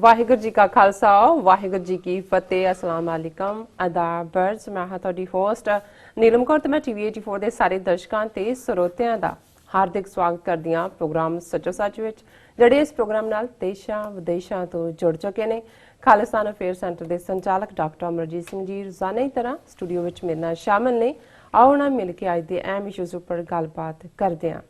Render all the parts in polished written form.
ਵਾਹਿਗੁਰੂ ਜੀ ਕਾ ਖਾਲਸਾ ਵਾਹਿਗੁਰੂ ਜੀ ਕੀ ਫਤਿਹ। ਅਸਲਾਮ ਵਾਲੇਕਮ ਅਦਾਬਰਜ਼। ਮੈਂ ਹਾਂ ਤੁਹਾਡੀ ਹੋਸਟ ਨੀਲਮ ਕੌਰ ਤੇ ਮੈਂ TV84 ਦੇ ਸਾਰੇ ਦਰਸ਼ਕਾਂ ਤੇ ਸਰੋਤਿਆਂ ਦਾ ਹਾਰਦਿਕ ਸਵਾਗਤ ਕਰਦੀ ਹਾਂ ਪ੍ਰੋਗਰਾਮ ਸੱਚੋ ਸੱਚ ਵਿੱਚ, ਜਿਹੜੇ ਇਸ ਪ੍ਰੋਗਰਾਮ ਨਾਲ ਦੇਸ਼ਾਂ ਵਿਦੇਸ਼ਾਂ ਤੋਂ ਜੁੜ ਚੁੱਕੇ ਨੇ। ਖਾਲਿਸਤਾਨ ਅਫੇਅਰ ਸੈਂਟਰ ਦੇ ਸੰਚਾਲਕ ਡਾਕਟਰ ਅਮਰਜੀਤ ਸਿੰਘ ਜੀ ਰੋਜ਼ਾਨਾ ਦੀ ਤਰ੍ਹਾਂ ਸਟੂਡੀਓ ਵਿੱਚ ਮੇਰੇ ਨਾਲ ਸ਼ਾਮਲ ਨੇ। ਆਓ ਨਾ ਮਿਲ ਕੇ ਅੱਜ ਦੇ ਅਹਿਮ ਇਸ਼ੂਜ਼ ਉੱਪਰ ਗੱਲਬਾਤ ਕਰਦੇ ਹਾਂ।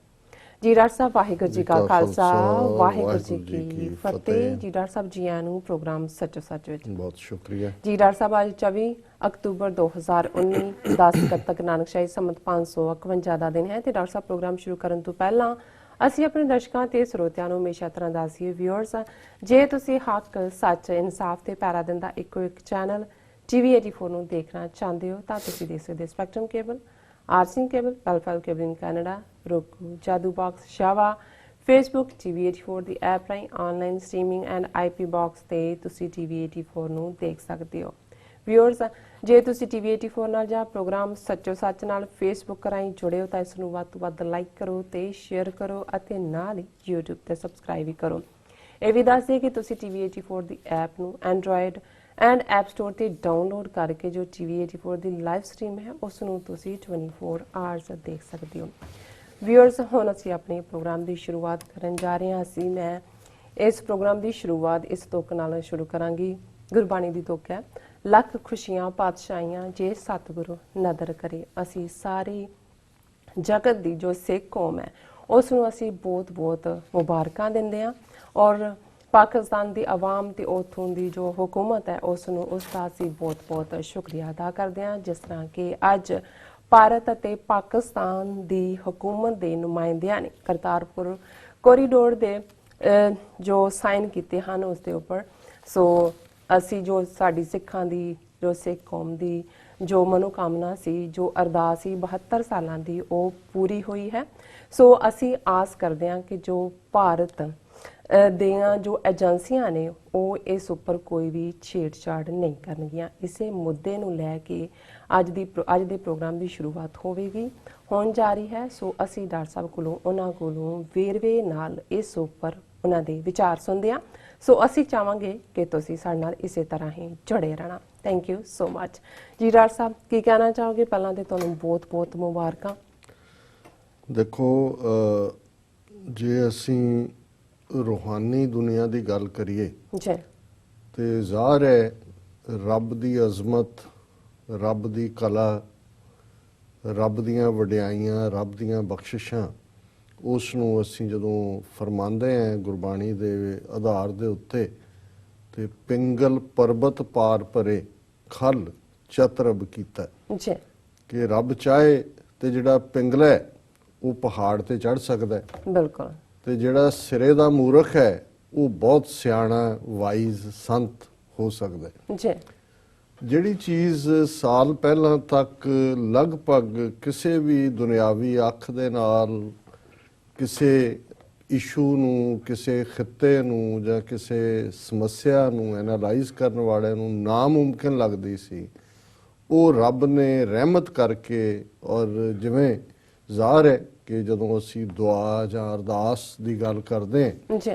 ਜੀ ਡਾਕਟਰ ਸਾਹਿਬ ਵਾਹਿਗੁਰੂ ਜੀ ਕਾ ਖਾਲਸਾ ਵਾਹਿਗੁਰੂ ਜੀ ਕੀ ਫਤਿਹ। ਜੀ ਡਾਕਟਰ ਸਾਹਿਬ ਜੀ ਆਇਆਂ ਨੂੰ ਪ੍ਰੋਗਰਾਮ ਸੱਚੋ ਸੱਚ ਵਿੱਚ ਬਹੁਤ ਸ਼ੁਕਰੀਆ ਜੀ। ਡਾਕਟਰ ਸਾਹਿਬ ਅੱਜ 24 ਅਕਤੂਬਰ 2019 10 ਕੱਤਕ ਨਾਨਕਸ਼ਾਹੀ ਸੰਮਤ 551 ਦਾ ਦਿਨ ਹੈ ਤੇ ਡਾਕਟਰ ਸਾਹਿਬ ਪ੍ਰੋਗਰਾਮ ਸ਼ੁਰੂ ਕਰਨ ਤੋਂ ਪਹਿਲਾਂ ਅਸੀਂ ਆਪਣੇ ਦਰਸ਼ਕਾਂ ਤੇ ਸਰੋਤਿਆਂ ਨੂੰ ਹਮੇਸ਼ਾ ਤਰ੍ਹਾਂ ਦੱਸੀਏ ਵਿਊਅਰਸ, ਜੇ ਤੁਸੀਂ ਹੱਕ ਸੱਚ ਇਨਸਾਫ ਤੇ ਪੈਰਾ ਦਿੰਦਾ ਇੱਕੋ ਇੱਕ ਚੈਨਲ TV84 ਨੂੰ ਦੇਖਣਾ ਚਾਹੁੰਦੇ ਹੋ ਤਾਂ ਤੁਸੀਂ ਦੇਖ ਸਕਦੇ ਸਪੈਕਟਰਮ ਕੇਬਲ, ਆਰਸਿੰਗ ਕੇਬਲ, ਪੈਲਫਲ cable in Canada, roku, Jadoo box, ਸ਼ਾਵਾ, ਫੇਸਬੁੱਕ, TV84 ਦੀ ਐਪ ਰਾਹੀਂ online streaming and IP box ਤੇ ਤੁਸੀਂ TV84 ਨੂੰ ਦੇਖ ਸਕਦੇ ਹੋ। ਵਿਊਅਰਸ, ਜੇ ਤੁਸੀਂ TV84 ਨਾਲ ਜਾਂ ਪ੍ਰੋਗਰਾਮ ਸੱਚੋ ਸੱਚ ਨਾਲ ਫੇਸਬੁੱਕ ਰਾਹੀਂ ਜੁੜੇ ਹੋ ਤਾਂ ਇਸ ਨੂੰ ਵੱਧ ਤੋਂ ਵੱਧ ਲਾਈਕ ਕਰੋ ਤੇ ਸ਼ੇਅਰ ਕਰੋ ਅਤੇ ਨਾਲ ਹੀ YouTube ਤੇ ਸਬਸਕ੍ਰਾਈਬ ਵੀ ਕਰੋ। ਇਹ ਵੀ ਦੱਸ ਦਿਓ ਕਿ ਤੁਸੀਂ TV84 ਦੀ ਐਪ ਨੂੰ ਐਂਡਰੋਇਡ ਐਂਡ ਐਪ ਸਟੋਰ ਤੇ ਡਾਊਨਲੋਡ ਕਰਕੇ ਜੋ TV84 ਦੀ ਲਾਈਵ ਸਟ੍ਰੀਮ ਹੈ ਉਸ ਨੂੰ ਤੁਸੀਂ 24 ਆਵਰਸ ਦੇਖ ਸਕਦੇ ਹੋ। ਵਿਊਅਰਸ, ਹੁਣ ਅਸੀਂ ਆਪਣੇ ਪ੍ਰੋਗਰਾਮ ਦੀ ਸ਼ੁਰੂਆਤ ਕਰਨ ਜਾ ਰਹੇ ਹਾਂ। ਮੈਂ ਇਸ ਪ੍ਰੋਗਰਾਮ ਦੀ ਸ਼ੁਰੂਆਤ ਇਸ ਤੁਕ ਨਾਲ ਸ਼ੁਰੂ ਕਰਾਂਗੀ। ਗੁਰਬਾਣੀ ਦੀ ਤੁਕ ਹੈ, ਲੱਖ ਖੁਸ਼ੀਆਂ ਪਾਤਸ਼ਾਹੀਆਂ ਜੇ ਸਤਿਗੁਰੂ ਨਦਰ ਕਰੇ। ਅਸੀਂ ਸਾਰੀ ਜਗਤ ਦੀ ਜੋ ਸਿੱਖ ਕੌਮ ਹੈ ਉਸ ਨੂੰ ਅਸੀਂ ਬਹੁਤ ਬਹੁਤ ਮੁਬਾਰਕਾਂ ਦਿੰਦੇ ਹਾਂ ਔਰ ਪਾਕਿਸਤਾਨ ਦੀ ਆਵਾਮ ਤੇ ਉੱਥੋਂ ਦੀ ਜੋ ਹੁਕੂਮਤ ਹੈ ਉਸ ਨੂੰ ਉਸ ਦਾ ਅਸੀਂ ਬਹੁਤ ਬਹੁਤ ਸ਼ੁਕਰੀਆ ਅਦਾ ਕਰਦੇ ਹਾਂ। ਜਿਸ ਤਰ੍ਹਾਂ ਕਿ ਅੱਜ ਭਾਰਤ ਅਤੇ ਪਾਕਿਸਤਾਨ ਦੀ ਹੁਕੂਮਤ ਦੇ ਨੁਮਾਇੰਦਿਆਂ ਨੇ ਕਰਤਾਰਪੁਰ ਕੋਰੀਡੋਰ ਦੇ ਜੋ ਸਾਈਨ ਕੀਤੇ ਹਨ ਉਸ ਦੇ ਉੱਪਰ। ਸੋ ਅਸੀਂ ਜੋ ਸਾਡੀ ਸਿੱਖਾਂ ਦੀ ਜੋ ਸਿੱਖ ਕੌਮ ਦੀ ਜੋ ਮਨੋਕਾਮਨਾ ਸੀ, ਜੋ ਅਰਦਾਸ ਸੀ 72 ਸਾਲਾਂ ਦੀ, ਉਹ ਪੂਰੀ ਹੋਈ ਹੈ। ਸੋ ਅਸੀਂ ਆਸ ਕਰਦੇ ਹਾਂ ਕਿ ਜੋ ਭਾਰਤ ਦੀਆਂ ਜੋ ਏਜੰਸੀਆਂ ਨੇ ਉਹ ਇਸ ਉੱਪਰ ਕੋਈ ਵੀ ਛੇੜਛਾੜ ਨਹੀਂ ਕਰਨਗੀਆਂ। ਇਸੇ ਮੁੱਦੇ ਨੂੰ ਲੈ ਕੇ ਅੱਜ ਦੇ ਪ੍ਰੋਗਰਾਮ ਦੀ ਸ਼ੁਰੂਆਤ ਹੋਵੇਗੀ, ਹੋਣ ਜਾ ਰਹੀ ਹੈ। ਸੋ ਅਸੀਂ ਡਾਕਟਰ ਸਾਹਿਬ ਕੋਲੋਂ ਉਹਨਾਂ ਕੋਲੋਂ ਵੇਰਵੇ ਨਾਲ ਇਸ ਉੱਪਰ ਉਹਨਾਂ ਦੇ ਵਿਚਾਰ ਸੁਣਦੇ ਹਾਂ। ਸੋ ਅਸੀਂ ਚਾਹਾਂਗੇ ਕਿ ਤੁਸੀਂ ਸਾਡੇ ਨਾਲ ਇਸੇ ਤਰ੍ਹਾਂ ਹੀ ਜੁੜੇ ਰਹਿਣਾ। ਥੈਂਕ ਯੂ ਸੋ ਮਚ ਜੀ। ਡਾਕਟਰ ਸਾਹਿਬ ਕੀ ਕਹਿਣਾ ਚਾਹੋਗੇ? ਪਹਿਲਾਂ ਤੇ ਤੁਹਾਨੂੰ ਬਹੁਤ ਬਹੁਤ ਮੁਬਾਰਕਾਂ। ਦੇਖੋ, ਜੇ ਅਸੀਂ ਰੂਹਾਨੀ ਦੁਨੀਆ ਦੀ ਗੱਲ ਕਰੀਏ ਜੀ ਤੇ ਜ਼ਾਹਰ ਹੈ ਰੱਬ ਦੀ ਅਜ਼ਮਤ, ਰੱਬ ਦੀ ਕਲਾ, ਰੱਬ ਦੀਆਂ ਵਡਿਆਈਆਂ, ਰੱਬ ਦੀਆਂ ਬਖਸ਼ਿਸ਼ਾਂ, ਉਸ ਨੂੰ ਅਸੀਂ ਜਦੋਂ ਫਰਮਾਉਂਦੇ ਹਾਂ ਗੁਰਬਾਣੀ ਦੇ ਆਧਾਰ ਦੇ ਉੱਤੇ ਤੇ ਪਿੰਗਲ ਪਰਬਤ ਪਾਰ ਪਰੇ ਖਲ ਚਤਰਬ ਕੀਤਾ ਜੀ ਕਿ ਰੱਬ ਚਾਹੇ ਤੇ ਜਿਹੜਾ ਪਿੰਗਲਾ ਉਹ ਪਹਾੜ ਤੇ ਚੜ੍ਹ ਸਕਦਾ, ਬਿਲਕੁਲ, ਤੇ ਜਿਹੜਾ ਸਿਰੇ ਦਾ ਮੂਰਖ ਹੈ ਉਹ ਬਹੁਤ ਸਿਆਣਾ ਵਾਈਜ਼ ਸੰਤ ਹੋ ਸਕਦਾ ਜੀ। ਜਿਹੜੀ ਚੀਜ਼ ਸਾਲ ਪਹਿਲਾਂ ਤੱਕ ਲਗਭਗ ਕਿਸੇ ਵੀ ਦੁਨਿਆਵੀ ਅੱਖ ਦੇ ਨਾਲ ਕਿਸੇ ਇਸ਼ੂ ਨੂੰ, ਕਿਸੇ ਖਿੱਤੇ ਨੂੰ ਜਾਂ ਕਿਸੇ ਸਮੱਸਿਆ ਨੂੰ ਐਨਾਲਾਈਜ਼ ਕਰਨ ਵਾਲਿਆਂ ਨੂੰ ਨਾਮੁਮਕਿਨ ਲੱਗਦੀ ਸੀ, ਉਹ ਰੱਬ ਨੇ ਰਹਿਮਤ ਕਰਕੇ, ਔਰ ਜਿਵੇਂ ਜ਼ਾਹਰ ਹੈ ਕਿ ਜਦੋਂ ਅਸੀਂ ਦੁਆ ਜਾਂ ਅਰਦਾਸ ਦੀ ਗੱਲ ਕਰਦੇ ਹਾਂ ਜੀ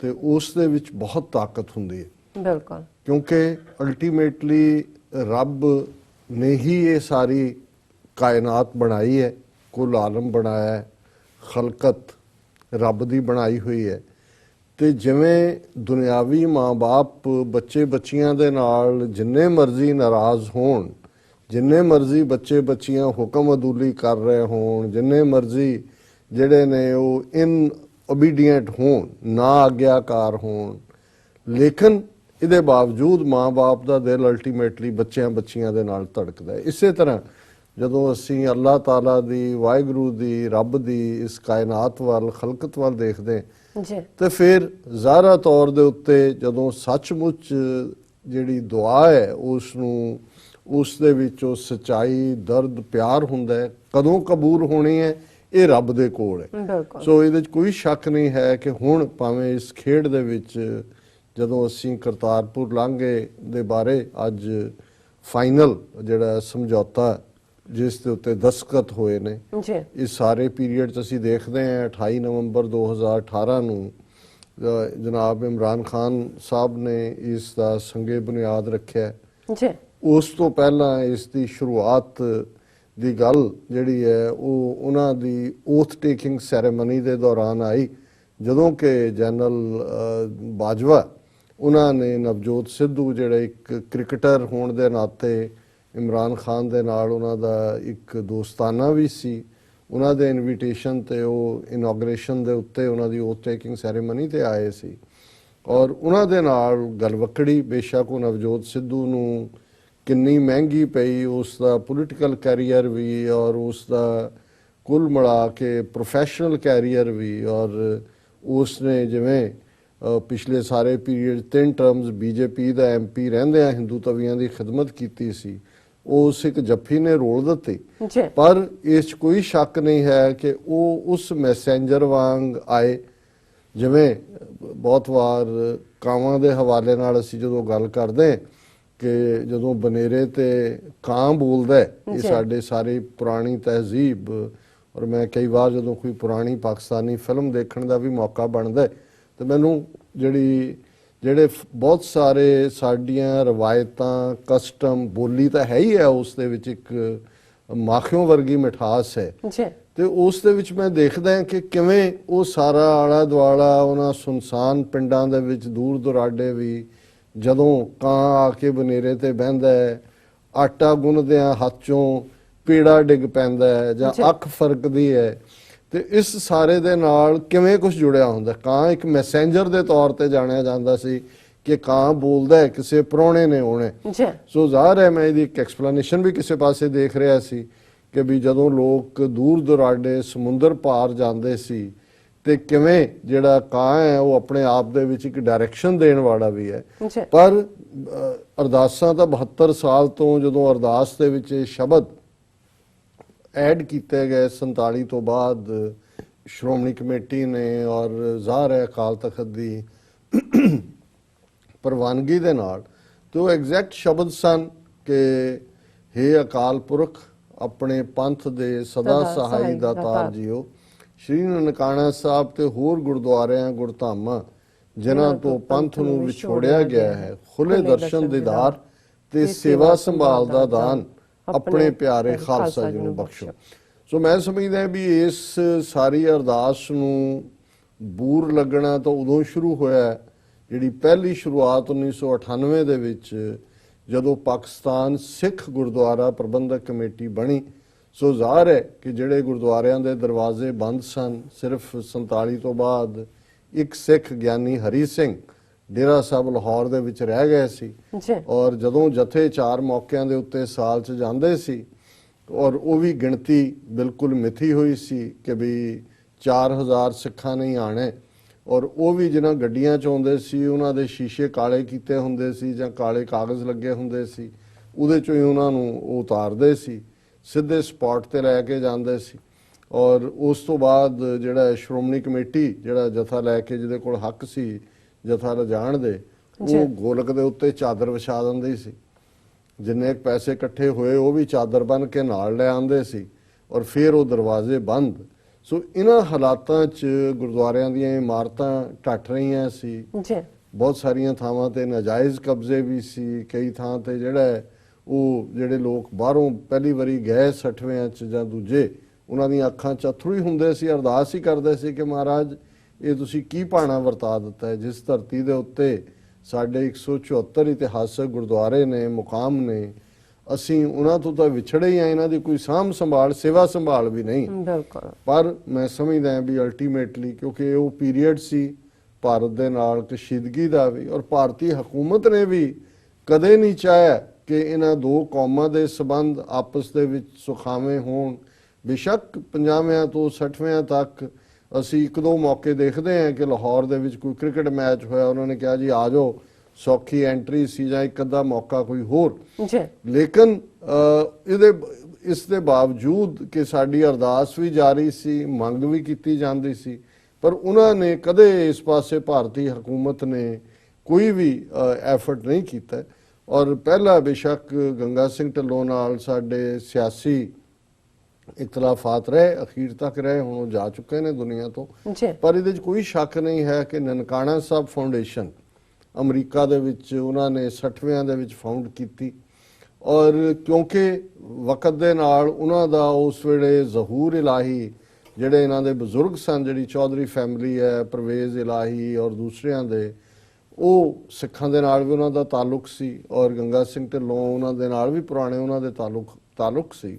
ਤੇ ਉਸ ਦੇ ਵਿੱਚ ਬਹੁਤ ਤਾਕਤ ਹੁੰਦੀ ਹੈ। ਬਿਲਕੁਲ, ਕਿਉਂਕਿ ਅਲਟੀਮੇਟਲੀ ਰੱਬ ਨੇ ਹੀ ਇਹ ਸਾਰੀ ਕਾਇਨਾਤ ਬਣਾਈ ਹੈ, ਕੁੱਲ ਆਲਮ ਬਣਾਇਆ ਹੈ, ਖਲਕਤ ਰੱਬ ਦੀ ਬਣਾਈ ਹੋਈ ਹੈ। ਤੇ ਜਿਵੇਂ ਦੁਨਿਆਵੀ ਮਾਂ-ਬਾਪ ਬੱਚੇ ਬੱਚੀਆਂ ਦੇ ਨਾਲ ਜਿੰਨੇ ਮਰਜ਼ੀ ਨਾਰਾਜ਼ ਹੋਣ, ਜਿੰਨੇ ਮਰਜ਼ੀ ਬੱਚੇ ਬੱਚੀਆਂ ਹੁਕਮ ਅਦੂਲੀ ਕਰ ਰਹੇ ਹੋਣ, ਜਿੰਨੇ ਮਰਜ਼ੀ ਜਿਹੜੇ ਨੇ ਉਹ ਇਨ ਓਬੀਡੀਐਂਟ ਹੋਣ, ਨਾ ਆਗਿਆਕਾਰ ਹੋਣ, ਲੇਕਿਨ ਇਹਦੇ ਬਾਵਜੂਦ ਮਾਂ-ਬਾਪ ਦਾ ਦਿਲ ਅਲਟੀਮੇਟਲੀ ਬੱਚਿਆਂ ਬੱਚੀਆਂ ਦੇ ਨਾਲ ਧੜਕਦਾ ਹੈ। ਇਸੇ ਤਰ੍ਹਾਂ ਜਦੋਂ ਅਸੀਂ ਅੱਲਾਹ ਤਾਲਾ ਦੀ, ਵਾਹਿਗੁਰੂ ਦੀ, ਰੱਬ ਦੀ ਇਸ ਕਾਇਨਾਤ ਵੱਲ, ਖਲਕਤ ਵੱਲ ਦੇਖਦੇ ਤੇ ਫਿਰ ਜ਼ਾਹਰਾ ਤੌਰ ਦੇ ਉੱਤੇ ਜਦੋਂ ਸੱਚਮੁੱਚ ਜਿਹੜੀ ਦੁਆ ਹੈ ਉਸ ਨੂੰ, ਉਸ ਦੇ ਵਿੱਚ ਉਹ ਸੱਚਾਈ, ਦਰਦ, ਪਿਆਰ ਹੁੰਦਾ ਹੈ, ਕਦੋਂ ਕਬੂਲ ਹੋਣੀ ਹੈ ਇਹ ਰੱਬ ਦੇ ਕੋਲ ਹੈ। ਸੋ ਇਹਦੇ 'ਚ ਕੋਈ ਸ਼ੱਕ ਨਹੀਂ ਹੈ ਕਿ ਹੁਣ ਭਾਵੇਂ ਇਸ ਖੇਡ ਦੇ ਵਿੱਚ ਜਦੋਂ ਅਸੀਂ ਕਰਤਾਰਪੁਰ ਲਾਂਘੇ ਦੇ ਬਾਰੇ ਅੱਜ ਫਾਈਨਲ ਜਿਹੜਾ ਸਮਝੌਤਾ ਜਿਸ ਦੇ ਉੱਤੇ ਦਸਤਖਤ ਹੋਏ ਨੇ, ਇਸ ਸਾਰੇ ਪੀਰੀਅਡ 'ਚ ਅਸੀਂ ਦੇਖਦੇ ਹਾਂ 28 ਨਵੰਬਰ 2018 ਨੂੰ ਜਨਾਬ ਇਮਰਾਨ ਖਾਨ ਸਾਹਿਬ ਨੇ ਇਸ ਦਾ ਸੰਗੇ ਬੁਨਿਆਦ ਰੱਖਿਆ। ਜੀ ਉਸ ਤੋਂ ਪਹਿਲਾਂ ਇਸ ਦੀ ਸ਼ੁਰੂਆਤ ਦੀ ਗੱਲ ਜਿਹੜੀ ਹੈ ਉਹ ਉਹਨਾਂ ਦੀ ਓਥ ਟੇਕਿੰਗ ਸੈਰੇਮਨੀ ਦੇ ਦੌਰਾਨ ਆਈ, ਜਦੋਂ ਕਿ ਜਨਰਲ ਬਾਜਵਾ ਉਹਨਾਂ ਨੇ ਨਵਜੋਤ ਸਿੱਧੂ ਜਿਹੜੇ ਇੱਕ ਕ੍ਰਿਕਟਰ ਹੋਣ ਦੇ ਨਾਤੇ ਇਮਰਾਨ ਖਾਨ ਦੇ ਨਾਲ ਉਹਨਾਂ ਦਾ ਇੱਕ ਦੋਸਤਾਨਾ ਵੀ ਸੀ, ਉਹਨਾਂ ਦੇ ਇਨਵੀਟੇਸ਼ਨ ਤੇ ਉਹ ਇਨੋਗ੍ਰੇਸ਼ਨ ਦੇ ਉੱਤੇ ਉਹਨਾਂ ਦੀ ਓਥ ਟੇਕਿੰਗ ਸੈਰੇਮਨੀ ਤੇ ਆਏ ਸੀ ਔਰ ਉਹਨਾਂ ਦੇ ਨਾਲ ਗਲਵਕੜੀ। ਬੇਸ਼ੱਕ ਉਹ ਨਵਜੋਤ ਸਿੱਧੂ ਨੂੰ ਕਿੰਨੀ ਮਹਿੰਗੀ ਪਈ, ਉਸ ਦਾ ਪੋਲੀਟੀਕਲ ਕੈਰੀਅਰ ਵੀ ਔਰ ਉਸ ਦਾ ਕੁੱਲ ਮਿਲਾ ਕੇ ਪ੍ਰੋਫੈਸ਼ਨਲ ਕੈਰੀਅਰ ਵੀ, ਔਰ ਉਸ ਨੇ ਜਿਵੇਂ ਪਿਛਲੇ ਸਾਰੇ ਪੀਰੀਅਡ 3 ਟਰਮਸ ਬੀਜੇਪੀ ਦਾ ਐਮਪੀ ਰਹਿੰਦਿਆਂ ਹਿੰਦੂ ਤਵੀਆਂ ਦੀ ਖਿਦਮਤ ਕੀਤੀ ਸੀ, ਉਸ ਇੱਕ ਜੱਫੀ ਨੇ ਰੋਲ ਦਿੱਤੀ। ਪਰ ਇਸ 'ਚ ਕੋਈ ਸ਼ੱਕ ਨਹੀਂ ਹੈ ਕਿ ਉਹ ਉਸ ਮੈਸੇਂਜਰ ਵਾਂਗ ਆਏ, ਜਿਵੇਂ ਬਹੁਤ ਵਾਰ ਕਾਵਾਂ ਦੇ ਹਵਾਲੇ ਨਾਲ ਅਸੀਂ ਜਦੋਂ ਗੱਲ ਕਰਦੇ ਕਿ ਜਦੋਂ ਬਨੇਰੇ ਤੇ ਕਾਂ ਬੋਲਦਾ, ਇਹ ਸਾਡੇ ਸਾਰੀ ਪੁਰਾਣੀ ਤਹਿਜ਼ੀਬ, ਔਰ ਮੈਂ ਕਈ ਵਾਰ ਜਦੋਂ ਕੋਈ ਪੁਰਾਣੀ ਪਾਕਿਸਤਾਨੀ ਫਿਲਮ ਦੇਖਣ ਦਾ ਵੀ ਮੌਕਾ ਬਣਦਾ ਤੇ ਮੈਨੂੰ ਜਿਹੜੇ ਬਹੁਤ ਸਾਰੇ ਸਾਡੀਆਂ ਰਵਾਇਤਾਂ, ਕਸਟਮ, ਬੋਲੀ ਤਾਂ ਹੈ ਹੀ ਹੈ, ਉਸ ਦੇ ਵਿੱਚ ਇੱਕ ਮਾਖਿਓਂ ਵਰਗੀ ਮਿਠਾਸ ਹੈ ਤੇ ਉਸ ਦੇ ਵਿੱਚ ਮੈਂ ਦੇਖਦਾ ਹਾਂ ਕਿ ਕਿਵੇਂ ਉਹ ਸਾਰਾ ਆਲਾ ਦੁਆਲਾ ਉਹਨਾਂ ਸੁਨਸਾਨ ਪਿੰਡਾਂ ਦੇ ਵਿੱਚ ਦੂਰ ਦੁਰਾਡੇ ਵੀ ਜਦੋਂ ਕਾਂ ਆ ਕੇ ਬਨੇਰੇ ਤੇ ਬਹਿੰਦਾ ਹੈ, ਆਟਾ ਗੁੰਨਦਿਆਂ ਹੱਥ ਚੋਂ ਪੀੜਾ ਡਿੱਗ ਪੈਂਦਾ ਹੈ ਜਾਂ ਅੱਖ ਫਰਕਦੀ ਹੈ, ਤੇ ਇਸ ਸਾਰੇ ਦੇ ਨਾਲ ਕਿਵੇਂ ਕੁਝ ਜੁੜਿਆ ਹੁੰਦਾ। ਕਾਂ ਇੱਕ ਮੈਸੇਂਜਰ ਦੇ ਤੌਰ ਤੇ ਜਾਣਿਆ ਜਾਂਦਾ ਸੀ ਕਿ ਕਾਂ ਬੋਲਦਾ ਹੈ, ਕਿਸੇ ਪ੍ਰਾਹੁਣੇ ਨੇ ਆਉਣਾ। ਸੋ ਜ਼ਾਹਰ ਹੈ ਮੈਂ ਇਹਦੀ ਇੱਕ ਐਕਸਪਲੇਨੇਸ਼ਨ ਵੀ ਕਿਸੇ ਪਾਸੇ ਦੇਖ ਰਿਹਾ ਸੀ ਕਿ ਵੀ ਜਦੋਂ ਲੋਕ ਦੂਰ ਦੁਰਾਡੇ ਸਮੁੰਦਰ ਪਾਰ ਜਾਂਦੇ ਸੀ ਤੇ ਕਿਵੇਂ ਜਿਹੜਾ ਕਾਂ ਹੈ ਉਹ ਆਪਣੇ ਆਪ ਦੇ ਵਿੱਚ ਇੱਕ ਡਾਇਰੈਕਸ਼ਨ ਦੇਣ ਵਾਲਾ ਵੀ ਹੈ। ਪਰ ਅਰਦਾਸਾਂ ਤਾਂ 72 ਸਾਲ ਤੋਂ ਜਦੋਂ ਅਰਦਾਸ ਦੇ ਵਿੱਚ ਇਹ ਸ਼ਬਦ ਐਡ ਕੀਤੇ ਗਏ 47 ਤੋਂ ਬਾਅਦ ਸ਼੍ਰੋਮਣੀ ਕਮੇਟੀ ਨੇ ਔਰ ਜ਼ਾਹਰ ਹੈ ਅਕਾਲ ਤਖਤ ਦੀ ਪ੍ਰਵਾਨਗੀ ਦੇ ਨਾਲ, ਤੇ ਉਹ ਐਗਜ਼ੈਕਟ ਸ਼ਬਦ ਸਨ ਕਿ ਹੇ ਅਕਾਲ ਪੁਰਖ ਆਪਣੇ ਪੰਥ ਦੇ ਸਦਾ ਸਹਾਈ ਦਾਤਾਰ ਜੀਓ, ਸ਼੍ਰੀ ਨਨਕਾਣਾ ਸਾਹਿਬ ਤੇ ਹੋਰ ਗੁਰਦੁਆਰਿਆਂ ਗੁਰਧਾਮਾਂ ਜਿਨ੍ਹਾਂ ਤੋਂ ਪੰਥ ਨੂੰ ਵਿਛੋੜਿਆ ਗਿਆ ਹੈ, ਖੁੱਲੇ ਦਰਸ਼ਨ ਦੀਦਾਰ ਤੇ ਸੇਵਾ ਸੰਭਾਲ ਦਾ ਦਾਨ ਆਪਣੇ ਪਿਆਰੇ ਖਾਲਸਾ ਜੀ ਨੂੰ ਬਖਸ਼ੋ। ਸੋ ਮੈਂ ਸਮਝਦਾ ਵੀ ਇਸ ਸਾਰੀ ਅਰਦਾਸ ਨੂੰ ਬੂਰ ਲੱਗਣਾ ਤਾਂ ਉਦੋਂ ਸ਼ੁਰੂ ਹੋਇਆ ਜਿਹੜੀ ਪਹਿਲੀ ਸ਼ੁਰੂਆਤ 1998 ਦੇ ਵਿੱਚ ਜਦੋਂ ਪਾਕਿਸਤਾਨ ਸਿੱਖ ਗੁਰਦੁਆਰਾ ਪ੍ਰਬੰਧਕ ਕਮੇਟੀ ਬਣੀ। ਸੋ ਜ਼ਾਹਰ ਹੈ ਕਿ ਜਿਹੜੇ ਗੁਰਦੁਆਰਿਆਂ ਦੇ ਦਰਵਾਜ਼ੇ ਬੰਦ ਸਨ, ਸਿਰਫ 47 ਤੋਂ ਬਾਅਦ ਇੱਕ ਸਿੱਖ ਗਿਆਨੀ ਹਰੀ ਸਿੰਘ ਡੇਰਾ ਸਾਹਿਬ ਲਾਹੌਰ ਦੇ ਵਿੱਚ ਰਹਿ ਗਏ ਸੀ ਔਰ ਜਦੋਂ ਜਥੇ 4 ਮੌਕਿਆਂ ਦੇ ਉੱਤੇ ਸਾਲ 'ਚ ਜਾਂਦੇ ਸੀ ਔਰ ਉਹ ਵੀ ਗਿਣਤੀ ਬਿਲਕੁਲ ਮਿਥੀ ਹੋਈ ਸੀ ਕਿ ਵੀ 4000 ਸਿੱਖਾਂ ਨਹੀਂ ਆਣੇ, ਔਰ ਉਹ ਵੀ ਜਿਹਨਾਂ ਗੱਡੀਆਂ 'ਚ ਆਉਂਦੇ ਸੀ ਉਹਨਾਂ ਦੇ ਸ਼ੀਸ਼ੇ ਕਾਲੇ ਕੀਤੇ ਹੁੰਦੇ ਸੀ ਜਾਂ ਕਾਲੇ ਕਾਗਜ਼ ਲੱਗੇ ਹੁੰਦੇ ਸੀ, ਉਹਦੇ 'ਚੋਂ ਹੀ ਉਹਨਾਂ ਨੂੰ ਉਹ ਉਤਾਰਦੇ ਸੀ, ਸਿੱਧੇ ਸਪੌਟ ਤੇ ਲੈ ਕੇ ਜਾਂਦੇ ਸੀ। ਔਰ ਉਸ ਤੋਂ ਬਾਅਦ ਜਿਹੜਾ ਸ਼੍ਰੋਮਣੀ ਕਮੇਟੀ ਜਿਹੜਾ ਜਥਾ ਲੈ ਕੇ ਜਿਹਦੇ ਕੋਲ ਹੱਕ ਸੀ ਜਥਾ ਲਿਜਾਣ ਦੇ, ਉਹ ਗੋਲਕ ਦੇ ਉੱਤੇ ਚਾਦਰ ਵਿਛਾ ਦਿੰਦੀ ਸੀ, ਜਿੰਨੇ ਪੈਸੇ ਇਕੱਠੇ ਹੋਏ ਉਹ ਵੀ ਚਾਦਰ ਬਣ ਕੇ ਨਾਲ ਲੈ ਆਉਂਦੇ ਸੀ ਔਰ ਫਿਰ ਉਹ ਦਰਵਾਜ਼ੇ ਬੰਦ। ਸੋ ਇਹਨਾਂ ਹਾਲਾਤਾਂ 'ਚ ਗੁਰਦੁਆਰਿਆਂ ਦੀਆਂ ਇਮਾਰਤਾਂ ਢੱਟ ਰਹੀਆਂ ਸੀ, ਬਹੁਤ ਸਾਰੀਆਂ ਥਾਵਾਂ ਤੇ ਨਾਜਾਇਜ਼ ਕਬਜ਼ੇ ਵੀ ਸੀ, ਕਈ ਥਾਂ ਤੇ ਉਹ ਜਿਹੜੇ ਲੋਕ ਬਾਹਰੋਂ ਪਹਿਲੀ ਵਾਰੀ ਗਏ 60ਵਿਆਂ 'ਚ ਜਾਂ ਦੂਜੇ, ਉਹਨਾਂ ਦੀਆਂ ਅੱਖਾਂ 'ਚ ਅਥਰੂ ਹੀ ਹੁੰਦੇ ਸੀ, ਅਰਦਾਸ ਹੀ ਕਰਦੇ ਸੀ ਕਿ ਮਹਾਰਾਜ ਇਹ ਤੁਸੀਂ ਕੀ ਭਾਣਾ ਵਰਤਾ ਦਿੱਤਾ ਹੈ, ਜਿਸ ਧਰਤੀ ਦੇ ਉੱਤੇ ਸਾਡੇ 174 ਇਤਿਹਾਸਕ ਗੁਰਦੁਆਰੇ ਨੇ, ਮੁਕਾਮ ਨੇ, ਅਸੀਂ ਉਹਨਾਂ ਤੋਂ ਤਾਂ ਵਿਛੜੇ ਹੀ ਆ, ਇਹਨਾਂ ਦੀ ਕੋਈ ਸਾਂਭ ਸੰਭਾਲ ਸੇਵਾ ਸੰਭਾਲ ਵੀ ਨਹੀਂ। ਪਰ ਮੈਂ ਸਮਝਦਾ ਵੀ ਅਲਟੀਮੇਟਲੀ ਕਿਉਂਕਿ ਉਹ ਪੀਰੀਅਡ ਸੀ ਭਾਰਤ ਦੇ ਨਾਲ ਕਸ਼ੀਦਗੀ ਦਾ ਵੀ, ਔਰ ਭਾਰਤੀ ਹਕੂਮਤ ਨੇ ਵੀ ਕਦੇ ਨਹੀਂ ਚਾਹਿਆ ਕਿ ਇਹਨਾਂ ਦੋ ਕੌਮਾਂ ਦੇ ਸਬੰਧ ਆਪਸ ਦੇ ਵਿੱਚ ਸੁਖਾਵੇਂ ਹੋਣ। ਬੇਸ਼ੱਕ 50ਵਿਆਂ ਤੋਂ 60ਵਿਆਂ ਤੱਕ ਅਸੀਂ 1-2 ਮੌਕੇ ਦੇਖਦੇ ਹਾਂ ਕਿ ਲਾਹੌਰ ਦੇ ਵਿੱਚ ਕੋਈ ਕ੍ਰਿਕਟ ਮੈਚ ਹੋਇਆ, ਉਹਨਾਂ ਨੇ ਕਿਹਾ ਜੀ ਆ ਜਾਓ, ਸੌਖੀ ਐਂਟਰੀ ਸੀ, ਜਾਂ ਇੱਕ ਅੱਧਾ ਮੌਕਾ ਕੋਈ ਹੋਰ। ਲੇਕਿਨ ਇਸ ਦੇ ਬਾਵਜੂਦ ਕਿ ਸਾਡੀ ਅਰਦਾਸ ਵੀ ਜਾਰੀ ਸੀ, ਮੰਗ ਵੀ ਕੀਤੀ ਜਾਂਦੀ ਸੀ, ਪਰ ਉਹਨਾਂ ਨੇ ਕਦੇ ਇਸ ਪਾਸੇ ਭਾਰਤੀ ਹਕੂਮਤ ਨੇ ਕੋਈ ਵੀ ਐਫਰਟ ਨਹੀਂ ਕੀਤਾ। ਔਰ ਪਹਿਲਾ ਬੇਸ਼ੱਕ ਗੰਗਾ ਸਿੰਘ ਢਿੱਲੋਂ ਨਾਲ ਸਾਡੇ ਸਿਆਸੀ ਇਖਤਲਾਫਾਤ ਰਹੇ, ਅਖੀਰ ਤੱਕ ਰਹੇ, ਹੁਣ ਉਹ ਜਾ ਚੁੱਕੇ ਨੇ ਦੁਨੀਆ ਤੋਂ। ਜੀ ਪਰ ਇਹਦੇ 'ਚ ਕੋਈ ਸ਼ੱਕ ਨਹੀਂ ਹੈ ਕਿ ਨਨਕਾਣਾ ਸਾਹਿਬ ਫਾਊਂਡੇਸ਼ਨ ਅਮਰੀਕਾ ਦੇ ਵਿੱਚ ਉਹਨਾਂ ਨੇ 60ਵਿਆਂ ਦੇ ਵਿੱਚ ਫਾਊਂਡ ਕੀਤੀ, ਔਰ ਕਿਉਂਕਿ ਵਕਤ ਦੇ ਨਾਲ ਉਹਨਾਂ ਦਾ ਉਸ ਵੇਲੇ ਜ਼ਹੂਰ ਇਲਾਹੀ, ਜਿਹੜੇ ਇਹਨਾਂ ਦੇ ਬਜ਼ੁਰਗ ਸਨ, ਜਿਹੜੀ ਚੌਧਰੀ ਫੈਮਿਲੀ ਹੈ, ਪਰਵੇਜ਼ ਇਲਾਹੀ ਔਰ ਦੂਸਰਿਆਂ ਦੇ, ਉਹ ਸਿੱਖਾਂ ਦੇ ਨਾਲ ਵੀ ਉਹਨਾਂ ਦਾ ਤਾਲੁਕ ਸੀ, ਔਰ ਗੰਗਾ ਸਿੰਘ ਢਿੱਲੋਂ ਉਹਨਾਂ ਦੇ ਨਾਲ ਵੀ ਪੁਰਾਣੇ ਉਹਨਾਂ ਦੇ ਤਾਲੁਕ ਸੀ।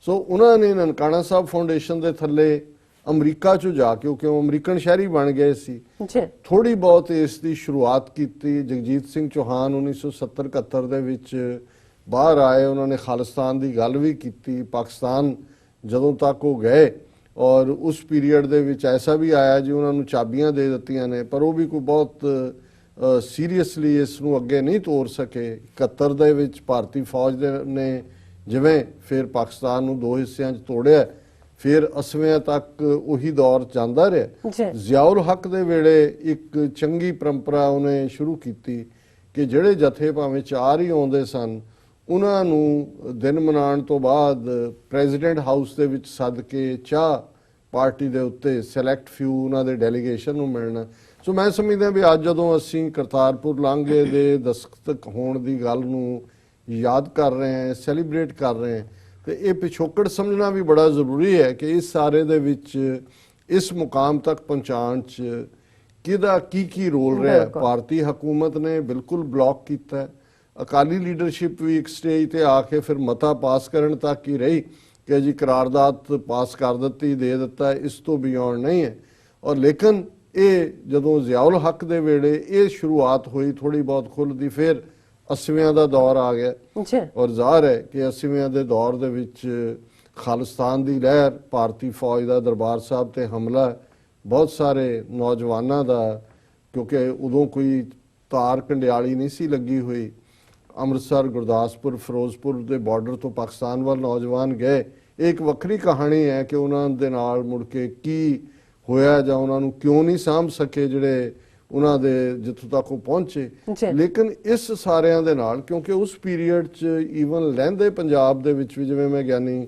ਸੋ ਉਹਨਾਂ ਨੇ ਨਨਕਾਣਾ ਸਾਹਿਬ ਫਾਊਂਡੇਸ਼ਨ ਦੇ ਥੱਲੇ ਅਮਰੀਕਾ 'ਚ ਜਾ ਕੇ, ਕਿਉਂ ਅਮਰੀਕਨ ਸ਼ਹਿਰੀ ਬਣ ਗਏ ਸੀ, ਜੀ ਥੋੜੀ ਬਹੁਤ ਇਸ ਦੀ ਸ਼ੁਰੂਆਤ ਕੀਤੀ। ਜਗਜੀਤ ਸਿੰਘ ਚੌਹਾਨ 1970-71 ਦੇ ਵਿੱਚ ਬਾਹਰ ਆਏ, ਉਹਨਾਂ ਨੇ ਖਾਲਿਸਤਾਨ ਦੀ ਗੱਲ ਵੀ ਕੀਤੀ। ਪਾਕਿਸਤਾਨ ਜਦੋਂ ਤੱਕ ਉਹ ਗਏ, ਔਰ ਉਸ ਪੀਰੀਅਡ ਦੇ ਵਿੱਚ ਐਸਾ ਵੀ ਆਇਆ ਜੀ ਉਹਨਾਂ ਨੂੰ ਚਾਬੀਆਂ ਦੇ ਦਿੱਤੀਆਂ ਨੇ, ਪਰ ਉਹ ਵੀ ਕੋਈ ਬਹੁਤ ਸੀਰੀਅਸਲੀ ਇਸ ਨੂੰ ਅੱਗੇ ਨਹੀਂ ਤੋਰ ਸਕੇ। 71 ਦੇ ਵਿੱਚ ਭਾਰਤੀ ਫੌਜ ਨੇ ਜਿਵੇਂ ਫਿਰ ਪਾਕਿਸਤਾਨ ਨੂੰ ਦੋ ਹਿੱਸਿਆਂ 'ਚ ਤੋੜਿਆ, ਫਿਰ 80ਵਿਆਂ ਤੱਕ ਉਹੀ ਦੌਰ ਜਾਂਦਾ ਰਿਹਾ। ਜੀ ਜ਼ਿਆਉਲ ਹੱਕ ਦੇ ਵੇਲੇ ਇੱਕ ਚੰਗੀ ਪਰੰਪਰਾ ਉਹਨੇ ਸ਼ੁਰੂ ਕੀਤੀ ਕਿ ਜਿਹੜੇ ਜਥੇ ਭਾਵੇਂ 4 ਹੀ ਆਉਂਦੇ ਸਨ, ਉਹਨਾਂ ਨੂੰ ਦਿਨ ਮਨਾਉਣ ਤੋਂ ਬਾਅਦ ਪ੍ਰੈਜ਼ੀਡੈਂਟ ਹਾਊਸ ਦੇ ਵਿੱਚ ਸੱਦ ਕੇ ਚਾਹ ਪਾਰਟੀ ਦੇ ਉੱਤੇ ਸਿਲੈਕਟ ਫਿਊ ਉਹਨਾਂ ਦੇ ਡੈਲੀਗੇਸ਼ਨ ਨੂੰ ਮਿਲਣਾ। ਸੋ ਮੈਂ ਸਮਝਦਾ ਵੀ ਅੱਜ ਜਦੋਂ ਅਸੀਂ ਕਰਤਾਰਪੁਰ ਲਾਂਘੇ ਦੇ ਦਸਤਖਤ ਹੋਣ ਦੀ ਗੱਲ ਨੂੰ ਯਾਦ ਕਰ ਰਹੇ ਹਾਂ, ਸੈਲੀਬ੍ਰੇਟ ਕਰ ਰਹੇ ਹਾਂ, ਤੇ ਇਹ ਪਿਛੋਕੜ ਸਮਝਣਾ ਵੀ ਬੜਾ ਜ਼ਰੂਰੀ ਹੈ ਕਿ ਇਸ ਸਾਰੇ ਦੇ ਵਿੱਚ ਇਸ ਮੁਕਾਮ ਤੱਕ ਪਹੁੰਚਾਉਣ 'ਚ ਕਿਹਦਾ ਕੀ ਰੋਲ ਰਿਹਾ। ਭਾਰਤੀ ਹਕੂਮਤ ਨੇ ਬਿਲਕੁਲ ਬਲੌਕ ਕੀਤਾ ਹੈ, ਅਕਾਲੀ ਲੀਡਰਸ਼ਿਪ ਵੀ ਇੱਕ ਸਟੇਜ ਤੇ ਆ ਕੇ ਫਿਰ ਮਤਾ ਪਾਸ ਕਰਨ ਤੱਕ ਹੀ ਰਹੀ ਕਿ ਜੀ ਕਰਾਰਦਾਦ ਪਾਸ ਕਰ ਦਿੱਤੀ, ਦੇ ਦਿੱਤਾ, ਇਸ ਤੋਂ ਬਿਯੋਂਡ ਨਹੀਂ ਹੈ। ਔਰ ਲੇਕਿਨ ਇਹ ਜਦੋਂ ਜ਼ਿਆਉਲ ਹੱਕ ਦੇ ਵੇਲੇ ਇਹ ਸ਼ੁਰੂਆਤ ਹੋਈ ਥੋੜੀ ਬਹੁਤ ਖੁੱਲ੍ਹਦੀ, ਫਿਰ 80ਵਿਆਂ ਦਾ ਦੌਰ ਆ ਗਿਆ। ਔਰ ਜ਼ਾਹਰ ਹੈ ਕਿ 80ਵਿਆਂ ਦੇ ਦੌਰ ਦੇ ਵਿੱਚ ਖਾਲਿਸਤਾਨ ਦੀ ਲਹਿਰ, ਭਾਰਤੀ ਫੌਜ ਦਾ ਦਰਬਾਰ ਸਾਹਿਬ ਤੇ ਹਮਲਾ, ਬਹੁਤ ਸਾਰੇ ਨੌਜਵਾਨਾਂ ਦਾ, ਕਿਉਂਕਿ ਉਦੋਂ ਕੋਈ ਤਾਰ ਕੰਡਿਆਲੀ ਨਹੀਂ ਸੀ ਲੱਗੀ ਹੋਈ, ਅੰਮ੍ਰਿਤਸਰ, ਗੁਰਦਾਸਪੁਰ, ਫਿਰੋਜ਼ਪੁਰ ਦੇ ਬਾਰਡਰ ਤੋਂ ਪਾਕਿਸਤਾਨ ਵੱਲ ਨੌਜਵਾਨ ਗਏ। ਇਹ ਇੱਕ ਵੱਖਰੀ ਕਹਾਣੀ ਹੈ ਕਿ ਉਹਨਾਂ ਦੇ ਨਾਲ ਮੁੜ ਕੇ ਕੀ ਹੋਇਆ ਜਾਂ ਉਹਨਾਂ ਨੂੰ ਕਿਉਂ ਨਹੀਂ ਸਾਂਭ ਸਕੇ ਜਿਹੜੇ ਉਹਨਾਂ ਦੇ ਜਿੱਥੋਂ ਤੱਕ ਉਹ ਪਹੁੰਚੇ। ਲੇਕਿਨ ਇਸ ਸਾਰਿਆਂ ਦੇ ਨਾਲ, ਕਿਉਂਕਿ ਉਸ ਪੀਰੀਅਡ 'ਚ ਈਵਨ ਲਹਿੰਦੇ ਪੰਜਾਬ ਦੇ ਵਿੱਚ ਵੀ, ਜਿਵੇਂ ਮੈਂ ਗਿਆਨੀ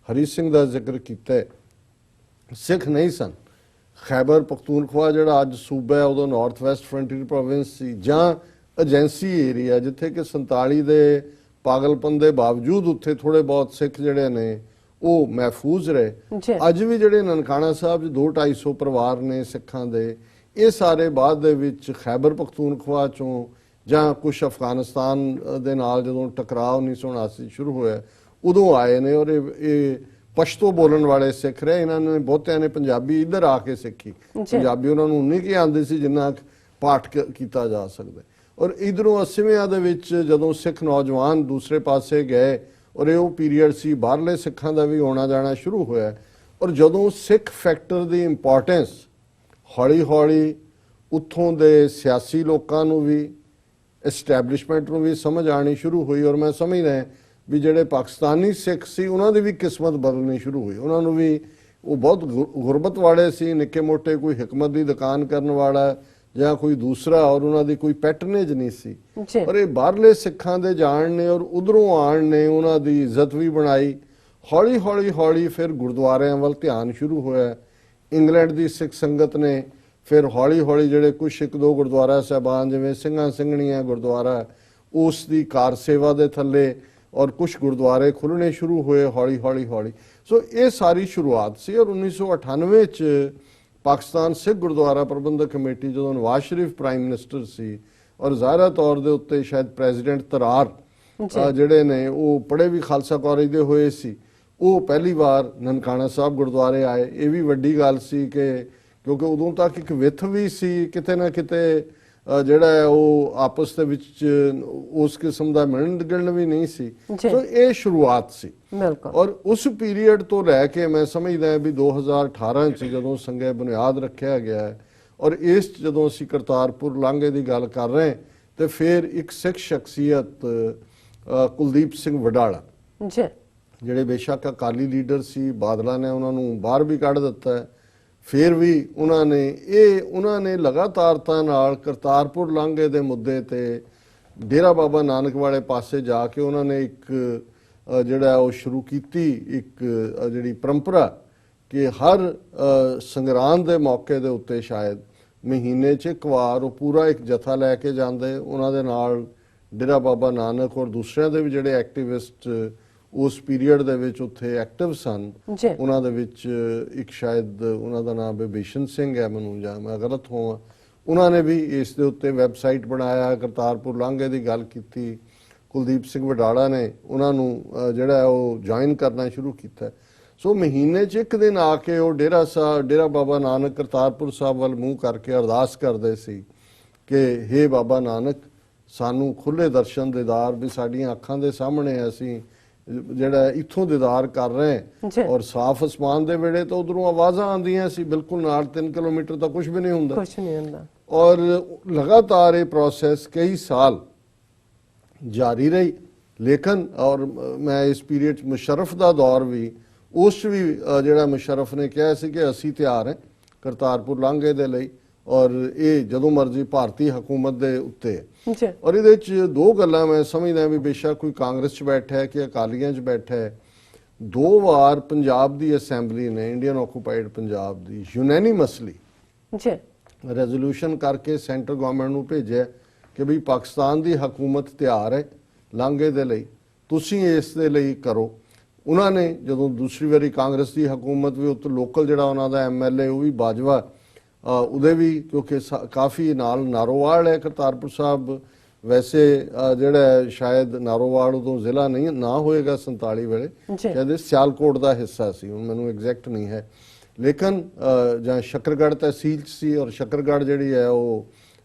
ਹਰੀ ਸਿੰਘ ਦਾ ਜ਼ਿਕਰ ਕੀਤਾ, ਸਿੱਖ ਨਹੀਂ ਸਨ। ਖੈਬਰ ਪਖਤੂਨਖਵਾ ਜਿਹੜਾ ਅੱਜ ਸੂਬਾ ਹੈ, ਉਦੋਂ ਨਾਰਥ ਵੈਸਟ ਫਰੰਟੀਅਰ ਪ੍ਰੋਵਿੰਸ ਸੀ, ਜਾਂ ਏਜੰਸੀ ਏਰੀਆ ਜਿੱਥੇ ਕਿ 47 ਦੇ ਪਾਗਲਪਨ ਦੇ ਬਾਵਜੂਦ ਉੱਥੇ ਥੋੜੇ ਬਹੁਤ ਸਿੱਖ ਜਿਹੜੇ ਨੇ ਉਹ ਮਹਿਫੂਜ਼ ਰਹੇ। ਅੱਜ ਵੀ ਜਿਹੜੇ ਨਨਕਾਣਾ ਸਾਹਿਬ 'ਚ 200-250 ਪਰਿਵਾਰ ਨੇ ਸਿੱਖਾਂ ਦੇ, ਇਹ ਸਾਰੇ ਬਾਅਦ ਦੇ ਵਿੱਚ ਖੈਬਰ ਪਖਤੂਨਖਵਾ ਚੋਂ ਜਾਂ ਕੁਛ ਅਫਗਾਨਿਸਤਾਨ ਦੇ ਨਾਲ ਜਦੋਂ ਟਕਰਾਅ 1979 ਸ਼ੁਰੂ ਹੋਇਆ ਉਦੋਂ ਆਏ ਨੇ। ਔਰ ਇਹ ਪਸ਼ਤੋ ਬੋਲਣ ਵਾਲੇ ਸਿੱਖ ਰਹੇ, ਇਹਨਾਂ ਨੇ ਬਹੁਤਿਆਂ ਨੇ ਪੰਜਾਬੀ ਇੱਧਰ ਆ ਕੇ ਸਿੱਖੀ। ਪੰਜਾਬੀ ਉਹਨਾਂ ਨੂੰ ਉਨੀ ਕੀ ਆਉਂਦੀ ਸੀ ਜਿੰਨਾ ਪਾਠ ਕੀਤਾ ਜਾ ਸਕਦਾ। ਔਰ ਇਧਰੋਂ 80ਵਿਆਂ ਦੇ ਵਿੱਚ ਜਦੋਂ ਸਿੱਖ ਨੌਜਵਾਨ ਦੂਸਰੇ ਪਾਸੇ ਗਏ, ਔਰ ਇਹ ਉਹ ਪੀਰੀਅਡ ਸੀ ਬਾਹਰਲੇ ਸਿੱਖਾਂ ਦਾ ਵੀ ਆਉਣਾ ਜਾਣਾ ਸ਼ੁਰੂ ਹੋਇਆ। ਔਰ ਜਦੋਂ ਸਿੱਖ ਫੈਕਟਰ ਦੀ ਇੰਪੋਰਟੈਂਸ ਹੌਲੀ ਹੌਲੀ ਉੱਥੋਂ ਦੇ ਸਿਆਸੀ ਲੋਕਾਂ ਨੂੰ ਵੀ, ਐਸਟੈਬਲਿਸ਼ਮੈਂਟ ਨੂੰ ਵੀ ਸਮਝ ਆਣੀ ਸ਼ੁਰੂ ਹੋਈ, ਔਰ ਮੈਂ ਸਮਝਦਾ ਵੀ ਜਿਹੜੇ ਪਾਕਿਸਤਾਨੀ ਸਿੱਖ ਸੀ ਉਹਨਾਂ ਦੀ ਵੀ ਕਿਸਮਤ ਬਦਲਣੀ ਸ਼ੁਰੂ ਹੋਈ। ਉਹਨਾਂ ਨੂੰ ਵੀ, ਉਹ ਬਹੁਤ ਗੁਰਬਤ ਵਾਲੇ ਸੀ, ਨਿੱਕੇ ਮੋਟੇ ਕੋਈ ਹਕਮਤ ਦੀ ਦੁਕਾਨ ਕਰਨ ਵਾਲਾ ਜਾਂ ਕੋਈ ਦੂਸਰਾ, ਔਰ ਉਹਨਾਂ ਦੀ ਕੋਈ ਪੈਟਰਨੇਜ ਨਹੀਂ ਸੀ। ਪਰ ਇਹ ਬਾਹਰਲੇ ਸਿੱਖਾਂ ਦੇ ਜਾਣ ਨੇ ਔਰ ਉਧਰੋਂ ਆਣ ਨੇ ਉਹਨਾਂ ਦੀ ਇੱਜ਼ਤ ਵੀ ਬਣਾਈ। ਹੌਲੀ ਹੌਲੀ ਹੌਲੀ ਫਿਰ ਗੁਰਦੁਆਰਿਆਂ ਵੱਲ ਧਿਆਨ ਸ਼ੁਰੂ ਹੋਇਆ। ਇੰਗਲੈਂਡ ਦੀ ਸਿੱਖ ਸੰਗਤ ਨੇ ਫਿਰ ਹੌਲੀ ਹੌਲੀ ਜਿਹੜੇ ਕੁਛ ਇੱਕ ਦੋ ਗੁਰਦੁਆਰਾ ਸਾਹਿਬਾਨ, ਜਿਵੇਂ ਸਿੰਘਾਂ ਸਿੰਘਣੀਆਂ ਗੁਰਦੁਆਰਾ, ਉਸ ਦੀ ਕਾਰ ਸੇਵਾ ਦੇ ਥੱਲੇ ਔਰ ਕੁਛ ਗੁਰਦੁਆਰੇ ਖੁੱਲ੍ਹਣੇ ਸ਼ੁਰੂ ਹੋਏ ਹੌਲੀ ਹੌਲੀ ਹੌਲੀ। ਸੋ ਇਹ ਸਾਰੀ ਸ਼ੁਰੂਆਤ ਸੀ। ਔਰ 1998 'ਚ ਪਾਕਿਸਤਾਨ ਸਿੱਖ ਗੁਰਦੁਆਰਾ ਪ੍ਰਬੰਧਕ ਕਮੇਟੀ, ਜਦੋਂ ਨਵਾਜ਼ ਸ਼ਰੀਫ ਪ੍ਰਾਈਮ ਮਿਨਿਸਟਰ ਸੀ, ਔਰ ਜ਼ਾਹਿਰਾ ਤੌਰ ਦੇ ਉੱਤੇ ਸ਼ਾਇਦ ਪ੍ਰੈਜ਼ੀਡੈਂਟ ਤਰਾਰ ਜਿਹੜੇ ਨੇ ਉਹ ਪੜ੍ਹੇ ਵੀ ਖਾਲਸਾ ਕਾਲਜ ਦੇ ਹੋਏ ਸੀ, ਉਹ ਪਹਿਲੀ ਵਾਰ ਨਨਕਾਣਾ ਸਾਹਿਬ ਗੁਰਦੁਆਰੇ ਆਏ। ਇਹ ਵੀ ਵੱਡੀ ਗੱਲ ਸੀ ਕਿ ਕਿਉਂਕਿ ਉਦੋਂ ਤੱਕ ਇੱਕ ਵਿੱਥ ਵੀ ਸੀ, ਕਿਤੇ ਨਾ ਕਿਤੇ ਜਿਹੜਾ ਹੈ ਉਹ ਆਪਸ ਦੇ ਵਿੱਚ ਉਸ ਕਿਸਮ ਦਾ ਮਿਲਣ ਗਿਲਣ ਵੀ ਨਹੀਂ ਸੀ। ਸੋ ਇਹ ਸ਼ੁਰੂਆਤ ਸੀ। ਔਰ ਉਸ ਪੀਰੀਅਡ ਤੋਂ ਲੈ ਕੇ ਮੈਂ ਸਮਝਦਾ ਵੀ 2018 'ਚ ਜਦੋਂ ਸੰਘੇ ਬੁਨਿਆਦ ਰੱਖਿਆ ਗਿਆ ਹੈ, ਔਰ ਇਸ ਜਦੋਂ ਅਸੀਂ ਕਰਤਾਰਪੁਰ ਲਾਂਘੇ ਦੀ ਗੱਲ ਕਰ ਰਹੇ ਤੇ ਫਿਰ ਇੱਕ ਸਿੱਖ ਸ਼ਖਸੀਅਤ ਕੁਲਦੀਪ ਸਿੰਘ ਵਡਾਲਾ, ਜਿਹੜੇ ਬੇਸ਼ੱਕ ਅਕਾਲੀ ਲੀਡਰ ਸੀ, ਬਾਦਲਾਂ ਨੇ ਉਹਨਾਂ ਨੂੰ ਬਾਹਰ ਵੀ ਕੱਢ ਦਿੱਤਾ ਹੈ, ਫਿਰ ਵੀ ਉਹਨਾਂ ਨੇ ਲਗਾਤਾਰਤਾ ਨਾਲ ਕਰਤਾਰਪੁਰ ਲਾਂਘੇ ਦੇ ਮੁੱਦੇ ਤੇ ਡੇਰਾ ਬਾਬਾ ਨਾਨਕ ਵਾਲੇ ਪਾਸੇ ਜਾ ਕੇ ਉਹਨਾਂ ਨੇ ਇੱਕ ਜਿਹੜਾ ਉਹ ਸ਼ੁਰੂ ਕੀਤੀ ਇੱਕ ਜਿਹੜੀ ਪਰੰਪਰਾ ਕਿ ਹਰ ਸੰਗਰਾਂਦ ਦੇ ਮੌਕੇ ਦੇ ਉੱਤੇ ਸ਼ਾਇਦ ਮਹੀਨੇ 'ਚ ਇੱਕ ਵਾਰ ਉਹ ਪੂਰਾ ਇੱਕ ਜਥਾ ਲੈ ਕੇ ਜਾਂਦੇ, ਉਹਨਾਂ ਦੇ ਨਾਲ ਡੇਰਾ ਬਾਬਾ ਨਾਨਕ ਔਰ ਦੂਸਰਿਆਂ ਦੇ ਵੀ ਜਿਹੜੇ ਐਕਟਿਵਿਸਟ ਉਸ ਪੀਰੀਅਡ ਦੇ ਵਿੱਚ ਉੱਥੇ ਐਕਟਿਵ ਸਨ, ਉਹਨਾਂ ਦੇ ਵਿੱਚ ਇੱਕ ਸ਼ਾਇਦ ਉਹਨਾਂ ਦਾ ਨਾਮ ਬਿਸ਼ਨ ਸਿੰਘ ਹੈ, ਮੈਨੂੰ ਜਾਂ ਮੈਂ ਗਲਤ ਹੋਵਾਂ, ਉਹਨਾਂ ਨੇ ਵੀ ਇਸ ਦੇ ਉੱਤੇ ਵੈਬਸਾਈਟ ਬਣਾਇਆ, ਕਰਤਾਰਪੁਰ ਲਾਂਘੇ ਦੀ ਗੱਲ ਕੀਤੀ। ਕੁਲਦੀਪ ਸਿੰਘ ਵਡਾਲਾ ਨੇ ਉਹਨਾਂ ਨੂੰ ਜਿਹੜਾ ਉਹ ਜੁਆਇਨ ਕਰਨਾ ਸ਼ੁਰੂ ਕੀਤਾ। ਸੋ ਮਹੀਨੇ 'ਚ ਇੱਕ ਦਿਨ ਆ ਕੇ ਉਹ ਡੇਰਾ ਬਾਬਾ ਨਾਨਕ ਕਰਤਾਰਪੁਰ ਸਾਹਿਬ ਵੱਲ ਮੂੰਹ ਕਰਕੇ ਅਰਦਾਸ ਕਰਦੇ ਸੀ ਕਿ ਹੇ ਬਾਬਾ ਨਾਨਕ, ਸਾਨੂੰ ਖੁੱਲੇ ਦਰਸ਼ਨ ਦੀਦਾਰ ਵੀ ਸਾਡੀਆਂ ਅੱਖਾਂ ਦੇ ਸਾਹਮਣੇ ਅਸੀਂ ਜਿਹੜਾ ਇੱਥੋਂ ਦੀਦਾਰ ਕਰ ਰਹੇ ਹਾਂ, ਔਰ ਸਾਫ਼ ਅਸਮਾਨ ਦੇ ਵੇਲੇ ਤਾਂ ਉਧਰੋਂ ਆਵਾਜ਼ਾਂ ਆਉਂਦੀਆਂ ਸੀ, ਬਿਲਕੁਲ ਨਾਲ 3 ਕਿਲੋਮੀਟਰ ਤਾਂ ਕੁਝ ਵੀ ਨਹੀਂ ਹੁੰਦਾ। ਔਰ ਲਗਾਤਾਰ ਇਹ ਪ੍ਰੋਸੈਸ ਕਈ ਸਾਲ ਜਾਰੀ ਰਹੀ। ਲੇਕਿਨ ਔਰ ਮੈਂ ਇਸ ਪੀਰੀਅਡ 'ਚ ਮੁਸ਼ਰਫ ਦਾ ਦੌਰ ਵੀ, ਉਸ ਵੀ ਜਿਹੜਾ ਮੁਸ਼ਰਫ ਨੇ ਕਿਹਾ ਸੀ ਕਿ ਅਸੀਂ ਤਿਆਰ ਹਾਂ ਕਰਤਾਰਪੁਰ ਲਾਂਘੇ ਦੇ ਲਈ, ਔਰ ਇਹ ਜਦੋਂ ਮਰਜ਼ੀ ਭਾਰਤੀ ਹਕੂਮਤ ਦੇ ਉੱਤੇ ਹੈ। ਔਰ ਇਹਦੇ 'ਚ ਦੋ ਗੱਲਾਂ ਮੈਂ ਸਮਝਦਾ ਵੀ ਬੇਸ਼ੱਕ ਕੋਈ ਕਾਂਗਰਸ 'ਚ ਬੈਠਾ ਹੈ ਕਿ ਅਕਾਲੀਆਂ 'ਚ ਬੈਠਾ ਹੈ, 2 ਵਾਰ ਪੰਜਾਬ ਦੀ ਅਸੈਂਬਲੀ ਨੇ, ਇੰਡੀਅਨ ਆਕੂਪਾਈਡ ਪੰਜਾਬ ਦੀ, ਯੂਨੈਨਿਮਸਲੀ ਰੈਜ਼ੋਲੂਸ਼ਨ ਕਰਕੇ ਸੈਂਟਰ ਗਵਰਨਮੈਂਟ ਨੂੰ ਭੇਜਿਆ ਕਿ ਵੀ ਪਾਕਿਸਤਾਨ ਦੀ ਹਕੂਮਤ ਤਿਆਰ ਹੈ ਲਾਂਘੇ ਦੇ ਲਈ, ਤੁਸੀਂ ਇਸ ਦੇ ਲਈ ਕਰੋ। ਉਹਨਾਂ ਨੇ ਜਦੋਂ ਦੂਸਰੀ ਵਾਰੀ ਕਾਂਗਰਸ ਦੀ ਹਕੂਮਤ ਵੀ ਉੱਤੇ ਲੋਕਲ ਜਿਹੜਾ ਉਹਨਾਂ ਦਾ MLA ਉਹ ਵੀ ਬਾਜਵਾ, ਉਹਦੇ ਵੀ ਕਿਉਂਕਿ ਕਾਫੀ ਨਾਲ ਨਾਰੋਵਾਲ ਹੈ ਕਰਤਾਰਪੁਰ ਸਾਹਿਬ, ਵੈਸੇ ਜਿਹੜਾ ਸ਼ਾਇਦ ਨਾਰੋਵਾਲ ਉਦੋਂ ਜ਼ਿਲ੍ਹਾ ਨਹੀਂ ਨਾ ਹੋਏਗਾ 47 ਵੇਲੇ, ਕਹਿੰਦੇ ਸਿਆਲਕੋਟ ਦਾ ਹਿੱਸਾ ਸੀ, ਹੁਣ ਮੈਨੂੰ ਐਗਜ਼ੈਕਟ ਨਹੀਂ ਹੈ, ਲੇਕਿਨ ਜਾਂ ਸ਼ੱਕਰਗੜ੍ਹ ਤਹਿਸੀਲ 'ਚ ਸੀ ਔਰ ਸ਼ੱਕਰਗੜ੍ਹ ਜਿਹੜੀ ਹੈ ਉਹ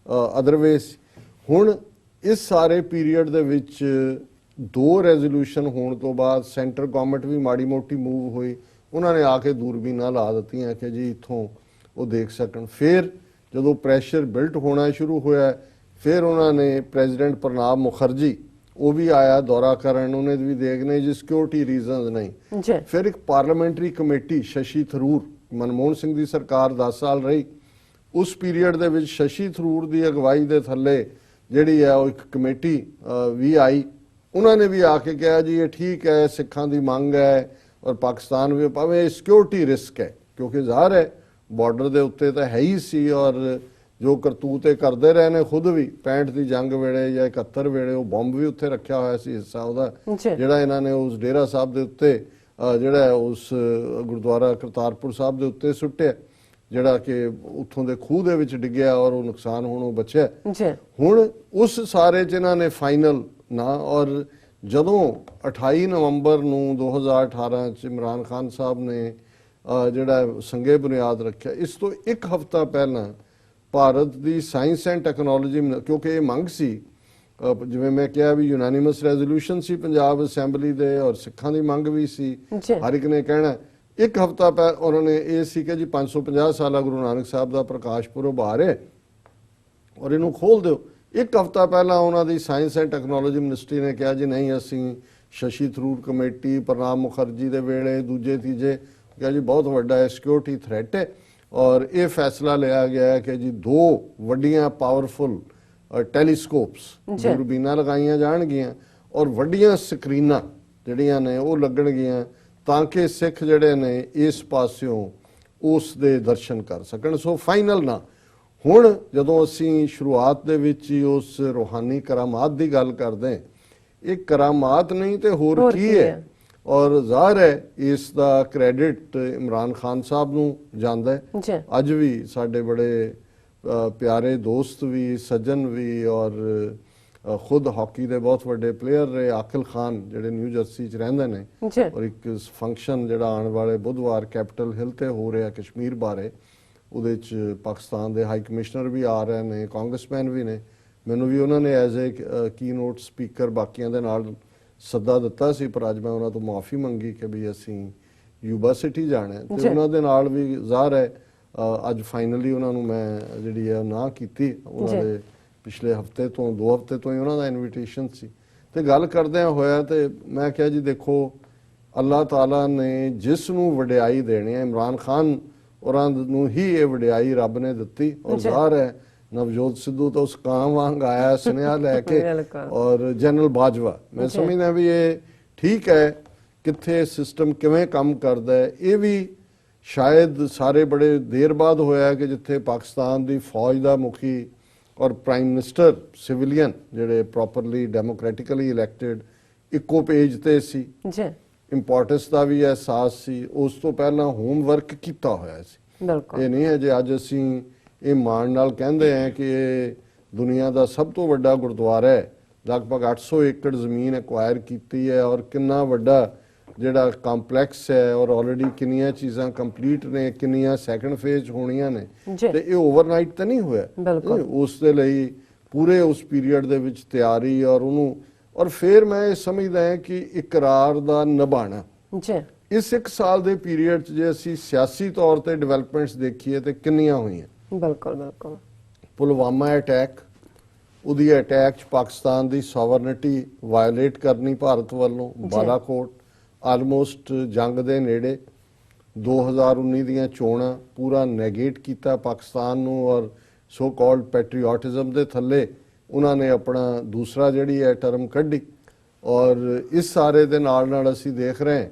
ਅਦਰਵੇਜ਼। ਹੁਣ ਇਸ ਸਾਰੇ ਪੀਰੀਅਡ ਦੇ ਵਿੱਚ 2 ਰੈਜ਼ੋਲੂਸ਼ਨ ਹੋਣ ਤੋਂ ਬਾਅਦ ਸੈਂਟਰ ਗਵਰਨਮੈਂਟ ਵੀ ਮਾੜੀ ਮੋਟੀ ਮੂਵ ਹੋਈ, ਉਹਨਾਂ ਨੇ ਆ ਕੇ ਦੂਰਬੀਨਾਂ ਲਾ ਦਿੱਤੀਆਂ ਕਿ ਜੀ ਇੱਥੋਂ ਉਹ ਦੇਖ ਸਕਣ। ਫਿਰ ਜਦੋਂ ਪ੍ਰੈਸ਼ਰ ਬਿਲਟ ਹੋਣਾ ਸ਼ੁਰੂ ਹੋਇਆ, ਫਿਰ ਉਹਨਾਂ ਨੇ ਪ੍ਰੈਜ਼ੀਡੈਂਟ ਪ੍ਰਣਾਬ ਮੁਖਰਜੀ ਉਹ ਵੀ ਆਇਆ ਦੌਰਾ ਕਰਨ, ਉਹਨੇ ਵੀ ਦੇਖਣੇ ਜੀ ਸਿਕਿਉਰਿਟੀ ਰੀਜ਼ਨਸ ਨਹੀਂ। ਫਿਰ ਇੱਕ ਪਾਰਲੀਮੈਂਟਰੀ ਕਮੇਟੀ ਸ਼ਸ਼ੀ ਥਰੂਰ, ਮਨਮੋਹਨ ਸਿੰਘ ਦੀ ਸਰਕਾਰ 10 ਸਾਲ ਰਹੀ, ਉਸ ਪੀਰੀਅਡ ਦੇ ਵਿੱਚ ਸ਼ਸ਼ੀ ਥਰੂਰ ਦੀ ਅਗਵਾਈ ਦੇ ਥੱਲੇ ਜਿਹੜੀ ਹੈ ਉਹ ਇੱਕ ਕਮੇਟੀ ਵੀ ਆਈ, ਉਹਨਾਂ ਨੇ ਵੀ ਆ ਕੇ ਕਿਹਾ ਜੀ ਇਹ ਠੀਕ ਹੈ, ਸਿੱਖਾਂ ਦੀ ਮੰਗ ਹੈ ਔਰ ਪਾਕਿਸਤਾਨ ਵੀ ਭਾਵੇਂ ਸਿਕਿਉਰਿਟੀ ਰਿਸਕ ਹੈ, ਕਿਉਂਕਿ ਜ਼ਾਹਰ ਹੈ ਬਾਰਡਰ ਦੇ ਉੱਤੇ ਤਾਂ ਹੈ ਹੀ ਸੀ, ਔਰ ਜੋ ਕਰਤੂਤ ਇਹ ਕਰਦੇ ਰਹੇ ਨੇ ਖੁਦ ਵੀ 65 ਦੀ ਜੰਗ ਵੇਲੇ ਜਾਂ 71 ਵੇਲੇ ਉਹ ਬੰਬ ਵੀ ਉੱਥੇ ਰੱਖਿਆ ਹੋਇਆ ਸੀ ਹਿੱਸਾ ਉਹਦਾ, ਜਿਹੜਾ ਇਹਨਾਂ ਨੇ ਉਸ ਡੇਰਾ ਸਾਹਿਬ ਦੇ ਉੱਤੇ ਜਿਹੜਾ ਉਸ ਗੁਰਦੁਆਰਾ ਕਰਤਾਰਪੁਰ ਸਾਹਿਬ ਦੇ ਉੱਤੇ ਸੁੱਟਿਆ, ਜਿਹੜਾ ਕਿ ਉੱਥੋਂ ਦੇ ਖੂਹ ਦੇ ਵਿੱਚ ਡਿੱਗਿਆ ਔਰ ਉਹ ਨੁਕਸਾਨ ਹੁਣ ਉਹ ਬਚਿਆ। ਹੁਣ ਉਸ ਸਾਰੇ 'ਚ ਇਹਨਾਂ ਨੇ ਫਾਈਨਲ ਨਾ, ਔਰ ਜਦੋਂ 28 ਨਵੰਬਰ ਨੂੰ 2018 'ਚ ਇਮਰਾਨ ਖਾਨ ਸਾਹਿਬ ਨੇ ਜਿਹੜਾ ਸੰਗੇ ਬੁਨਿਆਦ ਰੱਖਿਆ, ਇਸ ਤੋਂ ਇੱਕ ਹਫ਼ਤਾ ਪਹਿਲਾਂ ਭਾਰਤ ਦੀ ਸਾਇੰਸ ਐਂਡ ਟੈਕਨੋਲੋਜੀ, ਕਿਉਂਕਿ ਇਹ ਮੰਗ ਸੀ, ਜਿਵੇਂ ਮੈਂ ਕਿਹਾ ਵੀ ਯੂਨੈਨਿਮਸ ਰੈਜ਼ੋਲੂਸ਼ਨ ਸੀ ਪੰਜਾਬ ਅਸੈਂਬਲੀ ਦੇ ਔਰ ਸਿੱਖਾਂ ਦੀ ਮੰਗ ਵੀ ਸੀ, ਹਰ ਇੱਕ ਨੇ ਕਹਿਣਾ। ਇੱਕ ਹਫ਼ਤਾ ਪਹਿਲਾਂ ਉਹਨਾਂ ਨੇ ਇਹ ਸੀ ਕਿ ਜੀ 550 ਸਾਲਾ ਗੁਰੂ ਨਾਨਕ ਸਾਹਿਬ ਦਾ ਪ੍ਰਕਾਸ਼ ਪੁਰਬ ਆ ਰਿਹਾ ਔਰ ਇਹਨੂੰ ਖੋਲ ਦਿਓ। ਇੱਕ ਹਫ਼ਤਾ ਪਹਿਲਾਂ ਉਹਨਾਂ ਦੀ ਸਾਇੰਸ ਐਂਡ ਟੈਕਨੋਲੋਜੀ ਮਿਨਿਸਟਰੀ ਨੇ ਕਿਹਾ ਜੀ ਨਹੀਂ, ਅਸੀਂ ਸ਼ਸ਼ੀ ਥਰੂਰ ਕਮੇਟੀ ਪ੍ਰਣਾਬ ਮੁਖਰਜੀ ਦੇ ਵੇਲੇ ਦੂਜੇ ਤੀਜੇ ਕਿਹਾ ਜੀ ਬਹੁਤ ਵੱਡਾ ਸਿਕਿਉਰਿਟੀ ਥ੍ਰੈਟ ਹੈ, ਔਰ ਇਹ ਫੈਸਲਾ ਲਿਆ ਗਿਆ ਹੈ ਕਿ ਜੀ 2 ਵੱਡੀਆਂ ਪਾਵਰਫੁਲ ਟੈਲੀਸਕੋਪਸ ਦੂਰਬੀਨਾਂ ਲਗਾਈਆਂ ਜਾਣਗੀਆਂ ਔਰ ਵੱਡੀਆਂ ਸਕਰੀਨਾਂ ਜਿਹੜੀਆਂ ਨੇ ਉਹ ਲੱਗਣਗੀਆਂ ਤਾਂ ਕਿ ਸਿੱਖ ਜਿਹੜੇ ਨੇ ਇਸ ਪਾਸਿਓਂ ਉਸ ਦੇ ਦਰਸ਼ਨ ਕਰ ਸਕਣ। ਸੋ ਫਾਈਨਲ ਨਾ, ਹੁਣ ਜਦੋਂ ਅਸੀਂ ਸ਼ੁਰੂਆਤ ਦੇ ਵਿੱਚ ਹੀ ਉਸ ਰੂਹਾਨੀ ਕਰਾਮਾਤ ਦੀ ਗੱਲ ਕਰਦੇ, ਇਹ ਕਰਾਮਾਤ ਨਹੀਂ ਤੇ ਹੋਰ ਕੀ ਹੈ, ਔਰ ਜ਼ਾਹਰ ਹੈ ਇਸ ਦਾ ਕ੍ਰੈਡਿਟ ਇਮਰਾਨ ਖਾਨ ਸਾਹਿਬ ਨੂੰ ਜਾਂਦਾ ਹੈ। ਅੱਜ ਵੀ ਸਾਡੇ ਬੜੇ ਪਿਆਰੇ ਦੋਸਤ ਵੀ, ਸੱਜਣ ਵੀ, ਔਰ ਖੁਦ ਹਾਕੀ ਦੇ ਬਹੁਤ ਵੱਡੇ ਪਲੇਅਰ ਰਹੇ ਆਕਿਲ ਖਾਨ ਜਿਹੜੇ ਨਿਊ ਜਰਸੀ 'ਚ ਰਹਿੰਦੇ ਨੇ, ਔਰ ਇੱਕ ਫੰਕਸ਼ਨ ਜਿਹੜਾ ਆਉਣ ਵਾਲੇ ਬੁੱਧਵਾਰ ਕੈਪੀਟਲ ਹਿਲ ਤੇ ਹੋ ਰਿਹਾ ਕਸ਼ਮੀਰ ਬਾਰੇ, ਉਹਦੇ 'ਚ ਪਾਕਿਸਤਾਨ ਦੇ ਹਾਈ ਕਮਿਸ਼ਨਰ ਵੀ ਆ ਰਹੇ ਨੇ, ਕਾਂਗਰਸਮੈਨ ਵੀ ਨੇ, ਮੈਨੂੰ ਵੀ ਉਹਨਾਂ ਨੇ as a Ki note speaker ਬਾਕੀਆਂ ਦੇ ਨਾਲ ਸੱਦਾ ਦਿੱਤਾ ਸੀ, ਪਰ ਅੱਜ ਮੈਂ ਉਹਨਾਂ ਤੋਂ ਮਾਫੀ ਮੰਗੀ ਕਿ ਵੀ ਅਸੀਂ ਯੂਬਾ ਸਿਟੀ ਜਾਣਾ ਤੇ ਉਹਨਾਂ ਦੇ ਨਾਲ ਵੀ ਜ਼ਾਹਰ ਹੈ ਅੱਜ ਫਾਈਨਲੀ ਉਹਨਾਂ ਨੂੰ ਮੈਂ ਜਿਹੜੀ ਹੈ ਨਾ ਕੀਤੀ। ਉਹਨਾਂ ਦੇ ਪਿਛਲੇ ਹਫਤੇ ਤੋਂ 2 ਹਫ਼ਤੇ ਤੋਂ ਹੀ ਉਹਨਾਂ ਦਾ ਇਨਵੀਟੇਸ਼ਨ ਸੀ ਤੇ ਗੱਲ ਕਰਦਿਆਂ ਹੋਇਆ ਤੇ ਮੈਂ ਕਿਹਾ ਜੀ ਦੇਖੋ ਅੱਲਾਹ ਤਾਲਾ ਨੇ ਜਿਸ ਨੂੰ ਵਡਿਆਈ ਦੇਣੀ ਹੈ, ਇਮਰਾਨ ਖਾਨ ਔਰਾਂ ਨੂੰ ਹੀ ਇਹ ਵਡਿਆਈ ਰੱਬ ਨੇ ਦਿੱਤੀ, ਔਰ ਜ਼ਾਹਰ ਹੈ ਨਵਜੋਤ ਸਿੱਧੂ ਤਾਂ ਉਸ ਕਾਂ ਵਾਂਗ ਆਇਆ ਸੁਨੇਹਾ ਲੈ ਕੇ, ਔਰ ਜਨਰਲ ਬਾਜਵਾ, ਮੈਂ ਸਮਝਦਾ ਵੀ ਇਹ ਠੀਕ ਹੈ ਕਿੱਥੇ ਸਿਸਟਮ ਕਿਵੇਂ ਕੰਮ ਕਰਦਾ ਹੈ। ਇਹ ਵੀ ਸ਼ਾਇਦ ਸਾਰੇ ਬੜੇ ਦੇਰ ਬਾਅਦ ਹੋਇਆ ਕਿ ਜਿੱਥੇ ਪਾਕਿਸਤਾਨ ਦੀ ਫੌਜ ਦਾ ਮੁਖੀ ਔਰ ਪ੍ਰਾਈਮ ਮਿਨਿਸਟਰ ਸਿਵਿਲੀਅਨ ਜਿਹੜੇ ਪ੍ਰੋਪਰਲੀ ਡੈਮੋਕ੍ਰੈਟਿਕਲੀ ਇਲੈਕਟਿਡ ਇੱਕੋ ਪੇਜ ਤੇ ਸੀ, ਜੀ ਇੰਪੋਰਟੈਂਸ ਦਾ ਵੀ ਅਹਿਸਾਸ ਸੀ। ਉਸ ਤੋਂ ਪਹਿਲਾਂ ਹੋਮਵਰਕ ਕੀਤਾ ਹੋਇਆ ਸੀ। ਬਿਲਕੁਲ ਇਹ ਨਹੀਂ ਹੈ ਜੇ ਅੱਜ ਅਸੀਂ ਇਹ ਮਾਣ ਨਾਲ ਕਹਿੰਦੇ ਹਾਂ ਕਿ ਇਹ ਦੁਨੀਆ ਦਾ ਸਭ ਤੋਂ ਵੱਡਾ ਗੁਰਦੁਆਰਾ ਹੈ, ਲਗਭਗ 800 ਏਕੜ ਜ਼ਮੀਨ ਐਕਵਾਇਰ ਕੀਤੀ ਹੈ ਔਰ ਕਿੰਨਾ ਵੱਡਾ ਜਿਹੜਾ ਕੰਪਲੈਕਸ ਹੈ ਔਰ ਆਲਰੇਡੀ ਕਿੰਨੀਆਂ ਚੀਜ਼ਾਂ ਕੰਪਲੀਟ ਨੇ, ਕਿੰਨੀਆਂ ਸੈਕੰਡ ਫੇਜ਼ ਹੋਣੀਆਂ ਨੇ, ਜੀ ਤੇ ਇਹ ਓਵਰਨਾਈਟ ਤਾਂ ਨਹੀਂ ਹੋਇਆ। ਬਿਲਕੁਲ ਉਸ ਦੇ ਲਈ ਪੂਰੇ ਉਸ ਪੀਰੀਅਡ ਦੇ ਵਿੱਚ ਤਿਆਰੀ ਔਰ ਉਹਨੂੰ ਔਰ ਫਿਰ ਮੈਂ ਇਹ ਸਮਝਦਾ ਹਾਂ ਕਿ ਇਕਰਾਰ ਦਾ ਨਿਭਾਣਾ ਜੀ ਇਸ 1 ਸਾਲ ਦੇ ਪੀਰੀਅਡ 'ਚ ਜੇ ਅਸੀਂ ਸਿਆਸੀ ਤੌਰ ਤੇ ਡਿਵੈਲਪਮੈਂਟਸ ਦੇਖੀਏ ਤੇ ਕਿੰਨੀਆਂ ਹੋਈਆਂ। ਬਿਲਕੁਲ ਬਿਲਕੁਲ ਪੁਲਵਾਮਾ ਅਟੈਕ, ਉਹਦੀ ਅਟੈਕ 'ਚ ਪਾਕਿਸਤਾਨ ਦੀ ਸੋਵਰਨਿਟੀ ਵਾਇਓਲੇਟ ਕਰਨੀ ਭਾਰਤ ਵੱਲੋਂ, ਬਾਲਾਕੋਟ ਆਲਮੋਸਟ ਜੰਗ ਦੇ ਨੇੜੇ, 2019 ਦੀਆਂ ਚੋਣਾਂ ਪੂਰਾ ਨੈਗੇਟ ਕੀਤਾ ਪਾਕਿਸਤਾਨ ਨੂੰ ਔਰ ਸੋ ਕਾਲਡ ਪੈਟਰੀਓਟਿਜ਼ਮ ਦੇ ਥੱਲੇ ਉਹਨਾਂ ਨੇ ਆਪਣਾ ਦੂਸਰਾ ਜਿਹੜੀ ਹੈ ਟਰਮ ਕੱਢੀ। ਔਰ ਇਸ ਸਾਰੇ ਦੇ ਨਾਲ ਨਾਲ ਅਸੀਂ ਦੇਖ ਰਹੇ ਹਾਂ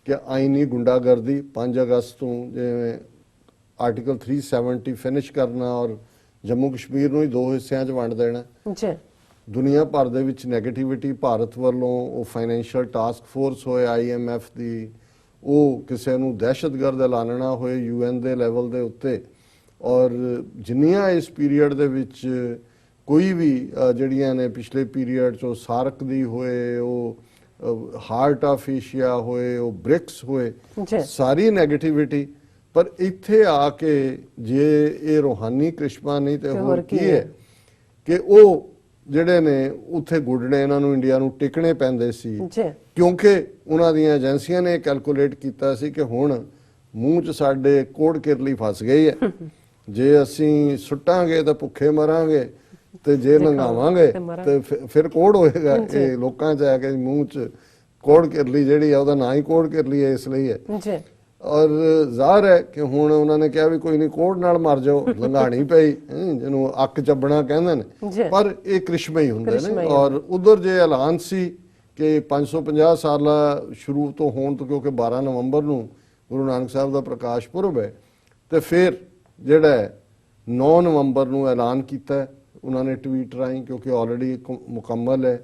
ਕਿ ਆਈਨੀ ਗੁੰਡਾਗਰਦੀ 5 ਅਗਸਤ ਤੋਂ ਜਿਵੇਂ ਆਰਟੀਕਲ 370 ਫਿਨਿਸ਼ ਕਰਨਾ ਔਰ ਜੰਮੂ ਕਸ਼ਮੀਰ ਨੂੰ ਹੀ 2 ਹਿੱਸਿਆਂ 'ਚ ਵੰਡ ਦੇਣਾ। ਜੀ ਦੁਨੀਆ ਭਰ ਦੇ ਵਿੱਚ ਨੈਗੇਟਿਵਿਟੀ ਭਾਰਤ ਵੱਲੋਂ, ਉਹ ਫਾਈਨੈਂਸ਼ੀਅਲ ਟਾਸਕ ਫੋਰਸ ਹੋਏ IMF ਦੀ, ਉਹ ਕਿਸੇ ਨੂੰ ਦਹਿਸ਼ਤਗਰਦ ਐਲਾਨਣਾ ਹੋਏ UN ਦੇ ਲੈਵਲ ਦੇ ਉੱਤੇ, ਔਰ ਜਿੰਨੀਆਂ ਇਸ ਪੀਰੀਅਡ ਦੇ ਵਿੱਚ ਕੋਈ ਵੀ ਜਿਹੜੀਆਂ ਨੇ ਪਿਛਲੇ ਪੀਰੀਅਡ 'ਚੋਂ ਸਾਰਕ ਦੀ ਹੋਏ, ਉਹ ਹਾਰਟ ਆਫ ਏਸ਼ੀਆ ਹੋਏ, ਉਹ ਬ੍ਰਿਕਸ ਹੋਏ, ਜੀ ਸਾਰੀ ਨੈਗੇਟਿਵਿਟੀ। ਪਰ ਇੱਥੇ ਆ ਕੇ ਜੇ ਇਹ ਰੂਹਾਨੀ ਕ੍ਰਿਸ਼ਮਾ ਨਹੀਂ ਤੇ ਹੋਰ ਕੀ ਹੈ ਕਿ ਉਹ ਜਿਹੜੇ ਨੇ ਉੱਥੇ ਗੁੱਡਣੇ ਇਹਨਾਂ ਨੂੰ ਇੰਡੀਆ ਨੂੰ ਟਿਕਣੇ ਪੈਂਦੇ ਸੀ, ਜੀ ਕਿਉਂਕਿ ਉਹਨਾਂ ਦੀਆਂ ਏਜੰਸੀਆਂ ਨੇ ਕੈਲਕੂਲੇਟ ਕੀਤਾ ਸੀ ਕਿ ਹੁਣ ਮੂੰਹ 'ਚ ਸਾਡੇ ਕੋੜ ਕਿਰਲੀ ਫਸ ਗਈ ਹੈ, ਜੇ ਅਸੀਂ ਸੁੱਟਾਂਗੇ ਤਾਂ ਭੁੱਖੇ ਮਰਾਂਗੇ ਤੇ ਜੇ ਲੰਘਾਵਾਂਗੇ ਤੇ ਫਿਰ ਕੋੜ ਹੋਏਗਾ। ਇਹ ਲੋਕਾਂ 'ਚ ਆ ਕੇ ਮੂੰਹ 'ਚ ਕੋੜ ਕਿਰਲੀ ਜਿਹੜੀ ਆ ਉਹਦਾ ਨਾਂ ਹੀ ਕੋੜ ਕਿਰਲੀ ਹੈ, ਇਸ ਲਈ ਹੈ। ਜੀ ਔਰ ਜ਼ਾਹਰ ਹੈ ਕਿ ਹੁਣ ਉਹਨਾਂ ਨੇ ਕਿਹਾ ਵੀ ਕੋਈ ਨਹੀਂ ਕੋੜ ਨਾਲ ਮਰ ਜਾਓ, ਲੰਘਾਣੀ ਪਈ, ਜਿਹਨੂੰ ਅੱਕ ਚੱਬਣਾ ਕਹਿੰਦੇ ਨੇ, ਪਰ ਇਹ ਕ੍ਰਿਸ਼ਮੇ ਹੀ ਹੁੰਦੇ ਨੇ। ਔਰ ਉਧਰ ਜੇ ਐਲਾਨ ਸੀ ਕਿ 550 ਸਾਲਾ ਸ਼ੁਰੂ ਤੋਂ ਹੋਣ ਤੋਂ, ਕਿਉਂਕਿ 12 ਨਵੰਬਰ ਨੂੰ ਗੁਰੂ ਨਾਨਕ ਸਾਹਿਬ ਦਾ ਪ੍ਰਕਾਸ਼ ਪੁਰਬ ਹੈ, ਤੇ ਫਿਰ ਜਿਹੜਾ 9 ਨਵੰਬਰ ਨੂੰ ਐਲਾਨ ਕੀਤਾ ਉਹਨਾਂ ਨੇ ਟਵੀਟ ਰਾਹੀਂ, ਕਿਉਂਕਿ ਆਲਰੇਡੀ ਮੁਕੰਮਲ ਹੈ।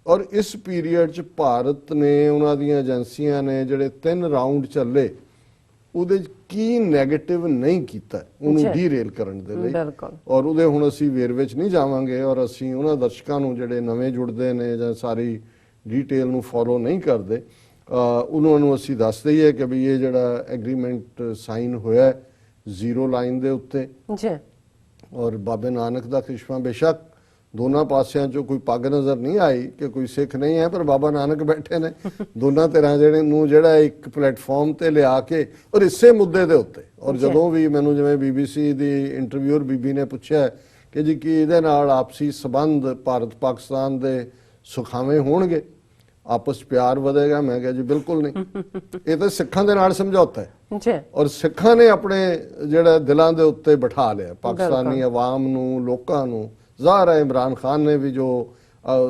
ਔਰ ਇਸ ਪੀਰੀਅਡ 'ਚ ਭਾਰਤ ਨੇ, ਉਹਨਾਂ ਦੀਆਂ ਏਜੰਸੀਆਂ ਨੇ ਜਿਹੜੇ 3 ਰਾਉਂਡ ਚੱਲੇ ਉਹਦੇ 'ਚ ਕੀ ਨੈਗੇਟਿਵ ਨਹੀਂ ਕੀਤਾ ਉਹਨੂੰ ਡੀਰੇਲ ਕਰਨ ਦੇ ਲਈ। ਔਰ ਉਹਦੇ ਹੁਣ ਅਸੀਂ ਵੇਰਵੇ 'ਚ ਨਹੀਂ ਜਾਵਾਂਗੇ ਔਰ ਅਸੀਂ ਉਹਨਾਂ ਦਰਸ਼ਕਾਂ ਨੂੰ ਜਿਹੜੇ ਨਵੇਂ ਜੁੜਦੇ ਨੇ ਜਾਂ ਸਾਰੀ ਡੀਟੇਲ ਨੂੰ ਫੋਲੋ ਨਹੀਂ ਕਰਦੇ, ਉਹਨਾਂ ਨੂੰ ਅਸੀਂ ਦੱਸ ਦਈਏ ਕਿ ਵੀ ਇਹ ਜਿਹੜਾ ਐਗਰੀਮੈਂਟ ਸਾਈਨ ਹੋਇਆ 0 ਲਾਈਨ ਦੇ ਉੱਤੇ, ਔਰ ਬਾਬੇ ਨਾਨਕ ਦਾ ਕ੍ਰਿਸ਼ਮਾ ਬੇਸ਼ੱਕ ਦੋਨਾਂ ਪਾਸਿਆਂ 'ਚੋਂ ਕੋਈ ਪੱਗ ਨਜ਼ਰ ਨਹੀਂ ਆਈ ਕਿ ਕੋਈ ਸਿੱਖ ਨਹੀਂ ਹੈ, ਪਰ ਬਾਬਾ ਨਾਨਕ ਬੈਠੇ ਨੇ ਦੋਨਾਂ ਧਿਰਾਂ ਜਿਹੜੇ ਨੂੰ ਜਿਹੜਾ ਇੱਕ ਪਲੇਟਫਾਰਮ ਤੇ ਲਿਆ ਕੇ ਔਰ ਇਸੇ ਮੁੱਦੇ ਦੇ ਉੱਤੇ। ਔਰ ਜਦੋਂ ਵੀ ਮੈਨੂੰ ਜਿਵੇਂ BBC ਦੀ ਇੰਟਰਵਿਊਅਰ ਬੀਬੀ ਨੇ ਪੁੱਛਿਆ ਕਿ ਜੀ ਕੀ ਇਹਦੇ ਨਾਲ ਆਪਸੀ ਸਬੰਧ ਭਾਰਤ ਪਾਕਿਸਤਾਨ ਦੇ ਸੁਖਾਵੇਂ ਹੋਣਗੇ, ਆਪਸ ਪਿਆਰ ਵਧੇਗਾ, ਮੈਂ ਕਿਹਾ ਜੀ ਬਿਲਕੁਲ ਨਹੀਂ, ਇਹ ਤਾਂ ਸਿੱਖਾਂ ਦੇ ਨਾਲ ਸਮਝੌਤਾ ਹੈ ਔਰ ਸਿੱਖਾਂ ਨੇ ਆਪਣੇ ਜਿਹੜਾ ਦਿਲਾਂ ਦੇ ਉੱਤੇ ਬਿਠਾ ਲਿਆ ਪਾਕਿਸਤਾਨੀ ਆਵਾਮ ਨੂੰ, ਲੋਕਾਂ ਨੂੰ। ਜ਼ਾਹਰ ਹੈ ਇਮਰਾਨ ਖਾਨ ਨੇ ਵੀ ਜੋ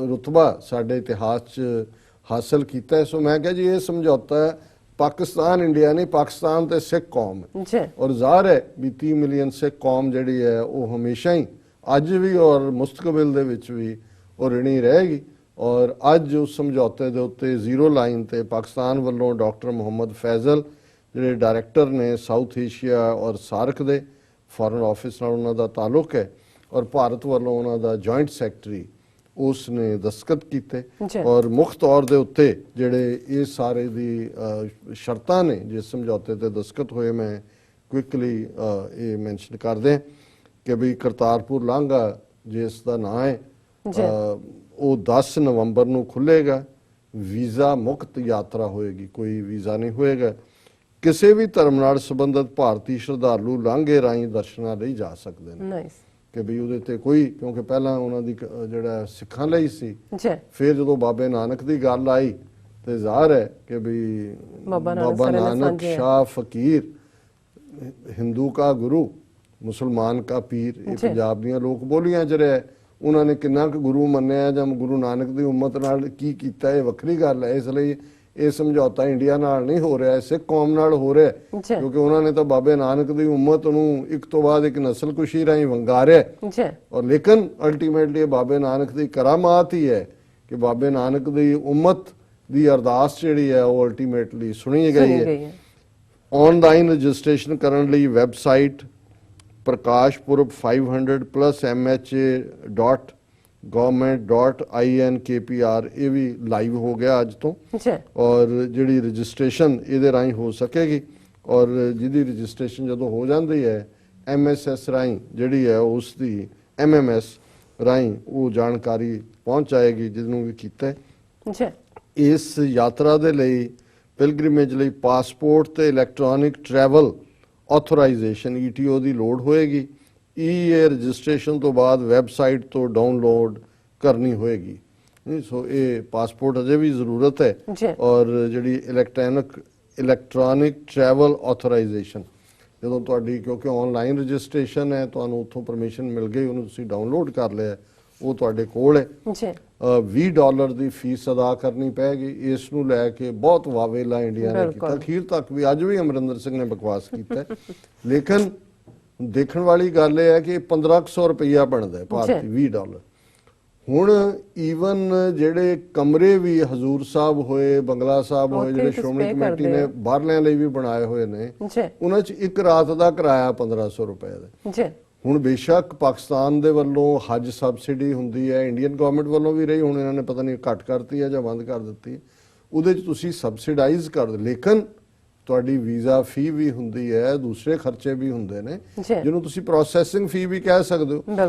ਰੁਤਬਾ ਸਾਡੇ ਇਤਿਹਾਸ 'ਚ ਹਾਸਲ ਕੀਤਾ ਹੈ, ਸੋ ਮੈਂ ਕਿਹਾ ਜੀ ਇਹ ਸਮਝੌਤਾ ਹੈ ਪਾਕਿਸਤਾਨ ਇੰਡੀਆ ਨਹੀਂ, ਪਾਕਿਸਤਾਨ ਤੇ ਸਿੱਖ ਕੌਮ ਹੈ। ਔਰ ਜ਼ਾਹਰ ਹੈ ਵੀ 30 ਮਿਲੀਅਨ ਸਿੱਖ ਕੌਮ ਜਿਹੜੀ ਹੈ ਉਹ ਹਮੇਸ਼ਾ ਹੀ ਅੱਜ ਵੀ ਔਰ ਮੁਸਤਕਬਲ ਦੇ ਵਿੱਚ ਵੀ ਉਹ ਰਿਣੀ ਰਹੇਗੀ। ਔਰ ਅੱਜ ਉਸ ਸਮਝੌਤੇ ਦੇ ਉੱਤੇ 0 ਲਾਈਨ ਤੇ ਪਾਕਿਸਤਾਨ ਵੱਲੋਂ ਡਾਕਟਰ ਮੁਹੰਮਦ ਫੈਜ਼ਲ ਜਿਹੜੇ ਡਾਇਰੈਕਟਰ ਨੇ ਸਾਊਥ ਏਸ਼ੀਆ ਔਰ ਸਾਰਕ ਦੇ, ਫੋਰਨ ਆਫਿਸ ਨਾਲ ਉਹਨਾਂ ਦਾ ਤਾਲੁਕ ਹੈ, ਔਰ ਭਾਰਤ ਵੱਲੋਂ ਉਹਨਾਂ ਦਾ ਜੁਆਇੰਟ ਸੈਕਟਰੀ, ਉਸ ਨੇ ਦਸਤਖਤ ਕੀਤੇ। ਔਰ ਮੁੱਖ ਤੌਰ ਦੇ ਉੱਤੇ ਜਿਹੜੇ ਇਹ ਸਾਰੇ ਦੀ ਸ਼ਰਤਾਂ ਨੇ ਜਿਸ ਸਮਝੌਤੇ ਤੇ ਦਸਤਖਤ ਹੋਏ, ਮੈਂ ਕੁਇਕਲੀ ਇਹ ਮੈਂਸ਼ਨ ਕਰਦੇ ਕਿ ਵੀ ਕਰਤਾਰਪੁਰ ਲਾਂਘਾ ਜਿਸ ਦਾ ਨਾਂ ਹੈ ਉਹ 10 ਨਵੰਬਰ ਨੂੰ ਖੁੱਲੇਗਾ, ਵੀਜ਼ਾ ਮੁਕਤ ਯਾਤਰਾ ਹੋਏਗੀ, ਕੋਈ ਵੀਜ਼ਾ ਨਹੀਂ ਹੋਏਗਾ। ਕਿਸੇ ਵੀ ਧਰਮ ਨਾਲ ਸੰਬੰਧਿਤ ਭਾਰਤੀ ਸ਼ਰਧਾਲੂ ਲਾਂਘੇ ਰਾਹੀਂ ਦਰਸ਼ਨਾਂ ਲਈ ਜਾ ਸਕਦੇ ਨੇ ਕਿ ਵੀ ਉਹਦੇ ਤੇ ਕੋਈ, ਕਿਉਂਕਿ ਪਹਿਲਾਂ ਉਹਨਾਂ ਦੀ ਜਿਹੜਾ ਸਿੱਖਾਂ ਲਈ ਸੀ, ਫਿਰ ਜਦੋਂ ਬਾਬੇ ਨਾਨਕ ਦੀ ਗੱਲ ਆਈ ਤੇ ਜ਼ਾਹਰ ਹੈ ਕਿ ਵੀ ਬਾਬਾ ਨਾਨਕ ਸ਼ਾਹ ਫਕੀਰ, ਹਿੰਦੂ ਕਾ ਗੁਰੂ ਮੁਸਲਮਾਨ ਕਾ ਪੀਰ, ਇਹ ਪੰਜਾਬ ਦੀਆਂ ਲੋਕ ਬੋਲੀਆਂ 'ਚ ਰਿਹਾ, ਉਹਨਾਂ ਨੇ ਕਿੰਨਾ ਕੁ ਗੁਰੂ ਮੰਨਿਆ ਜਾਂ ਗੁਰੂ ਨਾਨਕ ਦੀ ਉਮਤ ਨਾਲ ਕੀ ਕੀਤਾ, ਇਹ ਵੱਖਰੀ ਗੱਲ ਹੈ। ਇਸ ਲਈ ਇਹ ਸਮਝੌਤਾ ਇੰਡੀਆ ਨਾਲ ਨਹੀਂ ਹੋ ਰਿਹਾ, ਸਿੱਖ ਕੌਮ ਨਾਲ ਹੋ ਰਿਹਾ ਜੀ ਕਿਉਂਕਿ ਉਹਨਾਂ ਨੇ ਤਾਂ ਬਾਬੇ ਨਾਨਕ ਦੀ ਉਮਤ ਨੂੰ ਇੱਕ ਤੋਂ ਬਾਅਦ ਇੱਕ ਨਸਲਕੁਸ਼ੀ ਰਾਹੀਂ ਵੰਗਾਰਿਆ। ਜੀ ਔਰ ਲੇਕਿਨ ਅਲਟੀਮੇਟਲੀ ਬਾਬੇ ਨਾਨਕ ਦੀ ਕਰਾਮਾਤ ਹੀ ਹੈ ਕਿ ਬਾਬੇ ਨਾਨਕ ਦੀ ਉਮਤ ਦੀ ਅਰਦਾਸ ਜਿਹੜੀ ਹੈ ਉਹ ਅਲਟੀਮੇਟਲੀ ਸੁਣੀ ਗਈ ਹੈ। ਆਨਲਾਈਨ ਰਜਿਸਟ੍ਰੇਸ਼ਨ ਕਰਨ ਲਈ ਵੈਬਸਾਈਟ ਪ੍ਰਕਾਸ਼ਪੁਰਬ 500+mha.government.inkpr ਇਹ ਵੀ ਲਾਈਵ ਹੋ ਗਿਆ ਅੱਜ ਤੋਂ ਜੀ ਔਰ ਜਿਹੜੀ ਰਜਿਸਟ੍ਰੇਸ਼ਨ ਇਹਦੇ ਰਾਹੀਂ ਹੋ ਸਕੇਗੀ ਔਰ ਜਿਹਦੀ ਰਜਿਸਟ੍ਰੇਸ਼ਨ ਜਦੋਂ ਹੋ ਜਾਂਦੀ ਹੈ MSS ਰਾਹੀਂ ਜਿਹੜੀ ਹੈ ਉਸ ਦੀ MMS ਰਾਹੀਂ ਉਹ ਜਾਣਕਾਰੀ ਪਹੁੰਚ ਜਾਏਗੀ ਜਿਹਨੂੰ ਵੀ ਕੀਤਾ ਹੈ। ਜੀ ਇਸ ਯਾਤਰਾ ਦੇ ਲਈ ਪਿਲਗ੍ਰਿਮੇਜ ਲਈ ਪਾਸਪੋਰਟ ਤੇ ਇਲੈਕਟ੍ਰੋਨਿਕ ਟਰੈਵਲ ਆਥੋਰਾਈਜੇਸ਼ਨ ETO ਦੀ ਲੋੜ ਹੋਏਗੀ। EA ਰਜਿਸਟ੍ਰੇਸ਼ਨ ਤੋਂ ਬਾਅਦ ਵੈਬਸਾਈਟ ਤੋਂ ਡਾਊਨਲੋਡ ਕਰਨੀ ਹੋਏਗੀ। ਸੋ ਇਹ ਪਾਸਪੋਰਟ ਅਜੇ ਵੀ ਜ਼ਰੂਰਤ ਹੈ ਜੀ ਔਰ ਜਿਹੜੀ ਇਲੈਕਟ੍ਰੋਨਿਕ ਟਰੈਵਲ ਆਥੋਰਾਈਜੇਸ਼ਨ ਜਦੋਂ ਤੁਹਾਡੀ ਕਿਉਂਕਿ ਆਨਲਾਈਨ ਰਜਿਸਟ੍ਰੇਸ਼ਨ ਹੈ ਤੁਹਾਨੂੰ ਉੱਥੋਂ ਪਰਮਿਸ਼ਨ ਮਿਲ ਗਈ, ਉਹਨੂੰ ਤੁਸੀਂ ਡਾਊਨਲੋਡ ਕਰ ਲਿਆ, ਉਹ ਤੁਹਾਡੇ ਕੋਲ ਹੈ। ਜੀ $20 ਦੀ ਫੀਸ ਅਦਾ ਕਰਨੀ ਪੈਗੀ। ਇਸ ਨੂੰ ਲੈ ਕੇ ਬਹੁਤ ਵਾਵੇਲਾ ਇੰਡੀਆ ਨੇ ਕੀਤਾ, ਅਖੀਰ ਤੱਕ ਵੀ ਅੱਜ ਵੀ ਅਮਰਿੰਦਰ ਸਿੰਘ ਨੇ ਬਕਵਾਸ ਕੀਤਾ ਲੇਕਿਨ ਦੇਖਣ ਵਾਲੀ ਗੱਲ ਇਹ ਹੈ ਕਿ 1500 ਰੁਪਈਆ ਬਣਦਾ ਹੈ ਭਾਰਤੀ $20। ਹੁਣ ਈਵਨ ਜਿਹੜੇ ਕਮਰੇ ਵੀ ਹਜ਼ੂਰ ਸਾਹਿਬ ਹੋਏ, ਬੰਗਲਾ ਸਾਹਿਬ ਹੋਏ, ਜਿਹੜੇ ਸ਼੍ਰੋਮਣੀ ਕਮੇਟੀ ਨੇ ਬਾਹਰਲਿਆਂ ਲਈ ਵੀ ਬਣਾਏ ਹੋਏ ਨੇ, ਉਹਨਾਂ 'ਚ ਇੱਕ ਰਾਤ ਦਾ ਕਿਰਾਇਆ 1500 ਰੁਪਏ ਦਾ। ਜੀ ਹੁਣ ਬੇਸ਼ੱਕ ਪਾਕਿਸਤਾਨ ਦੇ ਵੱਲੋਂ ਹਜ ਸਬਸਿਡੀ ਹੁੰਦੀ ਹੈ, ਇੰਡੀਅਨ ਗਵਰਨਮੈਂਟ ਵੱਲੋਂ ਵੀ ਰਹੀ, ਹੁਣ ਇਹਨਾਂ ਨੇ ਪਤਾ ਨਹੀਂ ਘੱਟ ਕਰਤੀ ਹੈ ਜਾਂ ਬੰਦ ਕਰ ਦਿੱਤੀ ਹੈ, ਉਹਦੇ 'ਚ ਤੁਸੀਂ ਸਬਸਿਡਾਈਜ਼ ਕਰ ਦਿਓ ਲੇਕਿਨ ਤੁਹਾਡੀ ਵੀਜ਼ਾ ਫੀ ਵੀ ਹੁੰਦੀ ਹੈ, ਦੂਸਰੇ ਖਰਚੇ ਵੀ ਹੁੰਦੇ ਨੇ ਜਿਹਨੂੰ ਤੁਸੀਂ ਪ੍ਰੋਸੈਸਿੰਗ ਫੀ ਵੀ ਕਹਿ ਸਕਦੇ ਹੋ।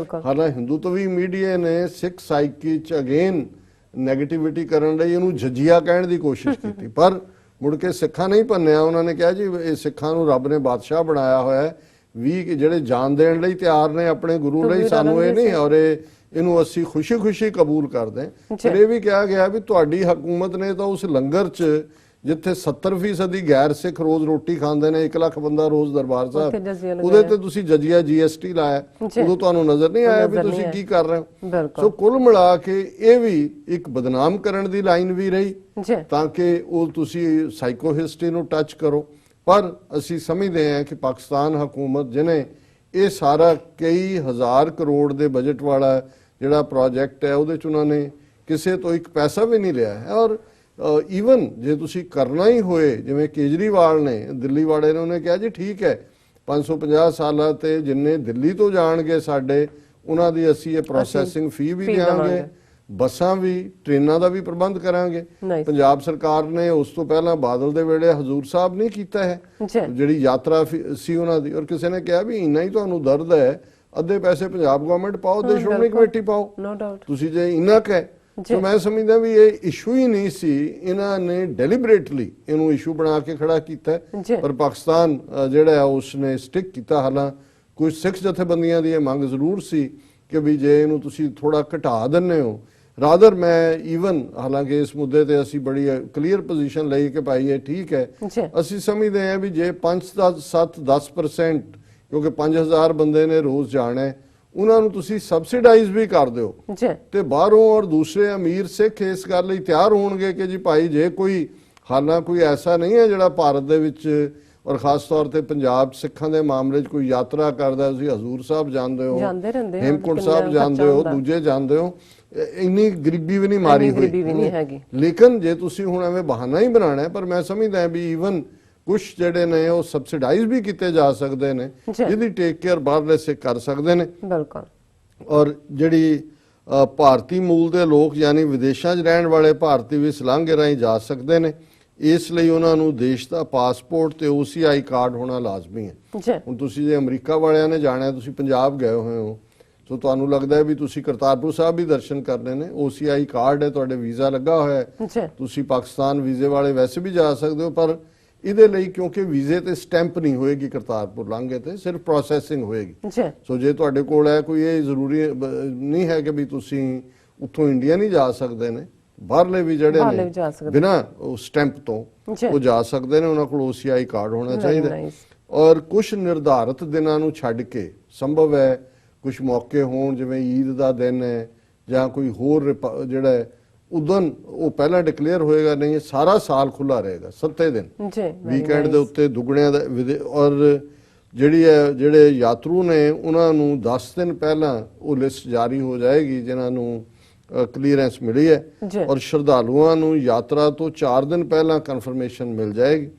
ਹਾਲਾਂਕਿ ਹਿੰਦੂ ਤੋਂ ਵੀ ਮੀਡੀਆ ਨੇ ਸਿੱਖ ਸਾਈਕੀ 'ਚ ਅਗੇਨ ਨੈਗੇਟਿਵਿਟੀ ਕਰਨ ਲਈ ਇਹਨੂੰ ਜਜੀਆ ਕਹਿਣ ਦੀ ਕੋਸ਼ਿਸ਼ ਕੀਤੀ ਪਰ ਮੁੜ ਕੇ ਸਿੱਖਾਂ ਨਹੀਂ ਭੰਨਿਆ। ਉਹਨਾਂ ਨੇ ਕਿਹਾ ਜੀ ਇਹ ਸਿੱਖਾਂ ਨੂੰ ਰੱਬ ਨੇ ਬਾਦਸ਼ਾਹ ਬਣਾਇਆ ਹੋਇਆ ਹੈ, ਵੀ ਜਿਹੜੇ ਜਾਨ ਦੇਣ ਲਈ ਤਿਆਰ ਨੇ ਆਪਣੇ ਗੁਰੂ ਲਈ, ਸਾਨੂੰ ਇਹ ਨਹੀਂ ਔਰ ਇਹਨੂੰ ਅਸੀਂ ਖੁਸ਼ੀ-ਖੁਸ਼ੀ ਕਬੂਲ ਕਰਦੇ ਹਾਂ। ਫਿਰ ਇਹ ਵੀ ਕਿਹਾ ਗਿਆ ਵੀ ਤੁਹਾਡੀ ਹਕੂਮਤ ਨੇ ਤਾਂ ਉਸ ਲੰਗਰ 'ਚ ਜਿੱਥੇ 70% ਗੈਰ ਸਿੱਖ ਰੋਜ਼ ਰੋਟੀ ਖਾਂਦੇ ਨੇ, 1 ਲੱਖ ਬੰਦਾ ਰੋਜ਼ ਦਰਬਾਰ ਸਾਹਿਬ, ਉਹਦੇ ਤੇ ਤੁਸੀਂ ਜਜੀਆ GST ਲਾਇਆ, ਉਦੋਂ ਤੁਹਾਨੂੰ ਨਜ਼ਰ ਨਹੀਂ ਆਇਆ ਵੀ ਤੁਸੀਂ ਕੀ ਕਰ ਰਹੇ ਹੋ। ਸੋ ਕੁੱਲ ਮਿਲਾ ਕੇ ਇਹ ਵੀ ਇੱਕ ਬਦਨਾਮ ਕਰਨ ਦੀ ਲਾਈਨ ਵੀ ਰਹੀ ਤਾਂ ਕਿ ਉਹ ਤੁਸੀਂ ਸਾਈਕੋ ਹਿਸਟਰੀ ਨੂੰ ਟੱਚ ਕਰੋ। ਪਰ ਅਸੀਂ ਸਮਝਦੇ ਹਾਂ ਕਿ ਪਾਕਿਸਤਾਨ ਹਕੂਮਤ ਜਿਹਨੇ ਇਹ ਸਾਰਾ ਕਈ ਹਜ਼ਾਰ ਕਰੋੜ ਦੇ ਬਜਟ ਵਾਲਾ ਜਿਹੜਾ ਪ੍ਰੋਜੈਕਟ ਹੈ ਉਹਦੇ 'ਚ ਉਹਨਾਂ ਨੇ ਕਿਸੇ ਤੋਂ ਇੱਕ ਪੈਸਾ ਵੀ ਨਹੀਂ ਲਿਆ ਹੈ। ਔਰ ਈਵਨ ਜੇ ਤੁਸੀਂ ਕਰਨਾ ਹੀ ਹੋਏ ਜਿਵੇਂ ਕੇਜਰੀਵਾਲ ਨੇ ਦਿੱਲੀ ਵਾਲੇ ਨੇ, ਉਹਨੇ ਕਿਹਾ ਜੀ ਠੀਕ ਹੈ 550 ਸਾਲਾਂ ਤੇ ਜਿੰਨੇ ਦਿੱਲੀ ਤੋਂ ਜਾਣਗੇ ਸਾਡੇ ਉਹਨਾਂ ਦੀ ਅਸੀਂ ਇਹ ਪ੍ਰੋਸੈਸਿੰਗ ਫੀ ਵੀ ਦੇਵਾਂਗੇ, ਬੱਸਾਂ ਵੀ, ਟ੍ਰੇਨਾਂ ਦਾ ਵੀ ਪ੍ਰਬੰਧ ਕਰਾਂਗੇ। ਪੰਜਾਬ ਸਰਕਾਰ ਨੇ ਉਸ ਤੋਂ ਪਹਿਲਾਂ ਬਾਦਲ ਦੇ ਵੇਲੇ ਹਜ਼ੂਰ ਸਾਹਿਬ ਨਹੀਂ ਕੀਤਾ ਹੈ ਜਿਹੜੀ ਯਾਤਰਾ ਸੀ ਉਹਨਾਂ ਦੀ। ਔਰ ਕਿਸੇ ਨੇ ਕਿਹਾ ਵੀ ਇੰਨਾ ਹੀ ਤੁਹਾਨੂੰ ਦਰਦ ਹੈ, ਅੱਧੇ ਪੈਸੇ ਪੰਜਾਬ ਗਵਰਨਮੈਂਟ ਪਾਓ ਤੇ ਸ਼੍ਰੋਮਣੀ ਕਮੇਟੀ ਪਾਓ, ਤੁਸੀਂ ਜੇ ਇੰਨਾ ਕਹੇ। ਸੋ ਮੈਂ ਸਮਝਦਾ ਵੀ ਇਹ ਇਸ਼ੂ ਹੀ ਨਹੀਂ ਸੀ, ਇਹਨਾਂ ਨੇ ਡੈਲੀਬਰੇਟਲੀ ਇਹਨੂੰ ਇਸ਼ੂ ਬਣਾ ਕੇ ਖੜਾ ਕੀਤਾ ਪਰ ਪਾਕਿਸਤਾਨ ਜਿਹੜਾ ਹੈ ਉਸਨੇ ਸਟਿਕ ਕੀਤਾ। ਹਾਲਾਂਕਿ ਕੁਝ ਸਿੱਖ ਜਥੇਬੰਦੀਆਂ ਦੀ ਇਹ ਮੰਗ ਜ਼ਰੂਰ ਸੀ ਕਿ ਵੀ ਜੇ ਇਹਨੂੰ ਤੁਸੀਂ ਥੋੜਾ ਘਟਾ ਦਿੰਦੇ ਹੋ ਰਾਦਰ ਮੈਂ ਈਵਨ ਹਾਲਾਂਕਿ ਇਸ ਮੁੱਦੇ ਤੇ ਅਸੀਂ ਬੜੀ ਕਲੀਅਰ ਪੋਜੀਸ਼ਨ ਲਈ ਕਿ ਭਾਈ ਇਹ ਠੀਕ ਹੈ, ਅਸੀਂ ਸਮਝਦੇ ਹਾਂ ਵੀ ਜੇ 5-7-10% ਕਿਉਂਕਿ 5000 ਬੰਦੇ ਨੇ ਰੋਜ਼ ਜਾਣਾ ਹੈ ਉਹਨਾਂ ਨੂੰ ਤੁਸੀਂ ਸਬਸਿਡਾਈਜ਼ ਵੀ ਕਰ ਦਿਓ ਤੇ ਬਾਹਰੋਂ ਔਰ ਦੂਸਰੇ ਅਮੀਰ ਸਿੱਖ ਇਸ ਗੱਲ ਲਈ ਤਿਆਰ ਹੋਣਗੇ ਕਿ ਜੀ ਭਾਈ ਜੇ ਕੋਈ ਹਾਲਾਂਕਿ ਕੋਈ ਐਸਾ ਨਹੀਂ ਹੈ ਜਿਹੜਾ ਭਾਰਤ ਦੇ ਵਿੱਚ ਔਰ ਖਾਸ ਤੌਰ ਤੇ ਪੰਜਾਬ ਸਿੱਖਾਂ ਦੇ ਮਾਮਲੇ 'ਚ ਕੋਈ ਯਾਤਰਾ ਕਰਦਾ, ਤੁਸੀਂ ਹਜ਼ੂਰ ਸਾਹਿਬ ਜਾਂਦੇ ਹੋ, ਹੇਮਕੁੰਟ ਸਾਹਿਬ ਜਾਂਦੇ ਹੋ, ਦੂਜੇ ਜਾਂਦੇ ਹੋ, ਇੰਨੀ ਗਰੀਬੀ ਵੀ ਨਹੀਂ ਮਾਰੀ ਹੋਈ। ਲੇਕਿਨ ਜੇ ਤੁਸੀਂ ਹੁਣ ਐਵੇਂ ਬਹਾਨਾ ਹੀ ਬਣਾਉਣਾ ਪਰ ਮੈਂ ਸਮਝਦਾ ਵੀ ਈਵਨ ਕੁਝ ਜਿਹੜੇ ਨੇ ਉਹ ਸਬਸਿਡਾਈਜ਼ ਵੀ ਕੀਤੇ ਜਾ ਸਕਦੇ ਨੇ ਜਿਹਦੀ ਟੇਕ ਕੇਅਰ ਬਾਹਰਲੇ ਸਿੱਖ ਕਰ ਸਕਦੇ ਨੇ। ਔਰ ਜਿਹੜੀ ਭਾਰਤੀ ਮੂਲ ਦੇ ਲੋਕ ਯਾਨੀ ਵਿਦੇਸ਼ਾਂ 'ਚ ਰਹਿਣ ਵਾਲੇ ਭਾਰਤੀ ਵੀ ਸਲਾਂਘੇ ਰਾਹੀਂ ਜਾ ਸਕਦੇ ਨੇ। ਇਸ ਲਈ ਉਹਨਾਂ ਨੂੰ ਦੇਸ਼ ਦਾ ਪਾਸਪੋਰਟ ਤੇ OCI ਕਾਰਡ ਹੋਣਾ ਲਾਜ਼ਮੀ ਹੈ। ਹੁਣ ਤੁਸੀਂ ਜੇ ਅਮਰੀਕਾ ਵਾਲਿਆਂ ਨੇ ਜਾਣਾ, ਤੁਸੀਂ ਪੰਜਾਬ ਗਏ ਹੋਏ ਹੋ ਸੋ ਤੁਹਾਨੂੰ ਲੱਗਦਾ ਹੈ ਵੀ ਤੁਸੀਂ ਕਰਤਾਰਪੁਰ ਸਾਹਿਬ ਵੀ ਦਰਸ਼ਨ ਕਰਨੇ ਨੇ, OCI ਕਾਰਡ ਹੈ, ਤੁਹਾਡੇ ਵੀਜ਼ਾ ਲੱਗਾ ਹੋਇਆ ਹੈ, ਤੁਸੀਂ ਪਾਕਿਸਤਾਨ ਵੀਜ਼ੇ ਵਾਲੇ ਵੈਸੇ ਵੀ ਜਾ ਸਕਦੇ ਹੋ ਪਰ ਇਹਦੇ ਲਈ ਕਿਉਂਕਿ ਵੀਜ਼ੇ ਤੇ ਸਟੈਂਪ ਨਹੀਂ ਹੋਏਗੀ ਕਰਤਾਰਪੁਰ ਲਾਂਘੇ ਤੇ, ਸਿਰਫ ਪ੍ਰੋਸੈਸਿੰਗ ਹੋਏਗੀ। ਸੋ ਜੇ ਤੁਹਾਡੇ ਕੋਲ ਹੈ ਕੋਈ ਇਹ ਜ਼ਰੂਰੀ ਨਹੀਂ ਹੈ ਕਿ ਵੀ ਤੁਸੀਂ ਉੱਥੋਂ ਇੰਡੀਆ ਨਹੀਂ ਜਾ ਸਕਦੇ ਨੇ, ਬਾਹਰਲੇ ਵੀ ਜਿਹੜੇ ਨੇ ਬਿਨਾਂ ਸਟੈਂਪ ਤੋਂ ਉਹ ਜਾ ਸਕਦੇ ਨੇ, ਉਹਨਾਂ ਕੋਲ OCI ਕਾਰਡ ਹੋਣਾ ਚਾਹੀਦਾ। ਔਰ ਕੁਝ ਨਿਰਧਾਰਿਤ ਦਿਨਾਂ ਨੂੰ ਛੱਡ ਕੇ ਸੰਭਵ ਹੈ ਕੁਝ ਮੌਕੇ ਹੋਣ ਜਿਵੇਂ ਈਦ ਦਾ ਦਿਨ ਹੈ ਜਾਂ ਕੋਈ ਹੋਰ ਜਿਹੜਾ ਹੈ ਉਦੋਂ ਉਹ ਪਹਿਲਾਂ ਡਿਕਲੇਅਰ ਹੋਏਗਾ, ਨਹੀਂ ਇਹ ਸਾਰਾ ਸਾਲ ਖੁੱਲਾ ਰਹੇਗਾ 7 ਦਿਨ ਜੀ ਵੀਕਐਂਡ ਦੇ ਉੱਤੇ ਦੁੱਗਣਿਆਂ ਦਾ ਔਰ ਜਿਹੜੇ ਯਾਤਰੂ ਨੇ ਉਹਨਾਂ ਨੂੰ 10 ਦਿਨ ਪਹਿਲਾਂ ਉਹ ਲਿਸਟ ਜਾਰੀ ਹੋ ਜਾਏਗੀ ਜਿਨ੍ਹਾਂ ਨੂੰ ਕਲੀਅਰੈਂਸ ਮਿਲੀ ਹੈ, ਔਰ ਸ਼ਰਧਾਲੂਆਂ ਨੂੰ ਯਾਤਰਾ ਤੋਂ 4 ਦਿਨ ਪਹਿਲਾਂ ਕਨਫਰਮੇਸ਼ਨ ਮਿਲ ਜਾਏਗੀ।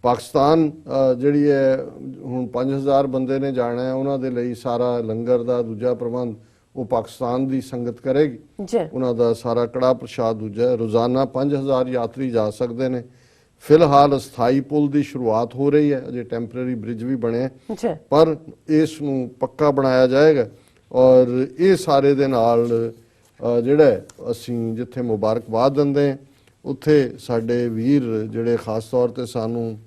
ਪਾਕਿਸਤਾਨ ਜਿਹੜੀ ਹੈ ਹੁਣ 5000 ਬੰਦੇ ਨੇ ਜਾਣਾ ਹੈ, ਉਹਨਾਂ ਦੇ ਲਈ ਸਾਰਾ ਲੰਗਰ ਦਾ ਦੂਜਾ ਪ੍ਰਬੰਧ ਉਹ ਪਾਕਿਸਤਾਨ ਦੀ ਸੰਗਤ ਕਰੇਗੀ, ਉਹਨਾਂ ਦਾ ਸਾਰਾ ਕੜਾ ਪ੍ਰਸ਼ਾਦ ਦੂਜਾ। ਰੋਜ਼ਾਨਾ 5000 ਯਾਤਰੀ ਜਾ ਸਕਦੇ ਨੇ। ਫਿਲਹਾਲ ਅਸਥਾਈ ਪੁਲ ਦੀ ਸ਼ੁਰੂਆਤ ਹੋ ਰਹੀ ਹੈ, ਅਜੇ ਟੈਂਪਰੇਰੀ ਬ੍ਰਿਜ ਵੀ ਬਣਿਆ, ਪਰ ਇਸ ਨੂੰ ਪੱਕਾ ਬਣਾਇਆ ਜਾਏਗਾ। ਔਰ ਇਹ ਸਾਰੇ ਦੇ ਨਾਲ ਜਿਹੜਾ ਅਸੀਂ ਜਿੱਥੇ ਮੁਬਾਰਕਬਾਦ ਦਿੰਦੇ ਹਾਂ ਉੱਥੇ ਸਾਡੇ ਵੀਰ ਜਿਹੜੇ ਖਾਸ ਤੌਰ ਤੇ ਸਾਨੂੰ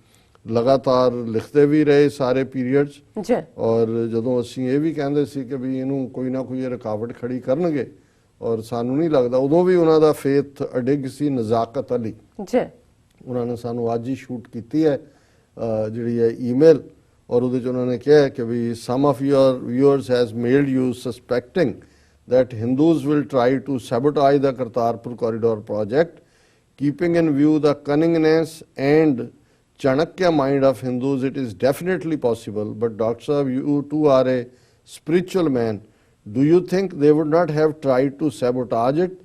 ਲਗਾਤਾਰ ਲਿਖਦੇ ਵੀ ਰਹੇ ਸਾਰੇ ਪੀਰੀਅਡਸ, ਔਰ ਜਦੋਂ ਅਸੀਂ ਇਹ ਵੀ ਕਹਿੰਦੇ ਸੀ ਕਿ ਵੀ ਇਹਨੂੰ ਕੋਈ ਨਾ ਕੋਈ ਰੁਕਾਵਟ ਖੜੀ ਕਰਨਗੇ, ਔਰ ਸਾਨੂੰ ਨਹੀਂ ਲੱਗਦਾ ਉਦੋਂ ਵੀ ਉਹਨਾਂ ਦਾ ਫੇਥ ਅਡਿੱਗ ਸੀ। ਨਜ਼ਾਕਤ ਅਲੀ ਉਹਨਾਂ ਨੇ ਸਾਨੂੰ ਅੱਜ ਹੀ ਸ਼ੂਟ ਕੀਤੀ ਹੈ ਜਿਹੜੀ ਹੈ ਈਮੇਲ, ਔਰ ਉਹਦੇ 'ਚ ਉਹਨਾਂ ਨੇ ਕਿਹਾ ਕਿ ਵੀ some of your viewers has made you suspecting that Hindus will try to sabotage the Kartarpur corridor project, keeping in view the cunningness and Chanakya mind of Hindus. It is definitely possible, but Dr. Sahab, you too are a spiritual man. Do you think they would not have tried to sabotage it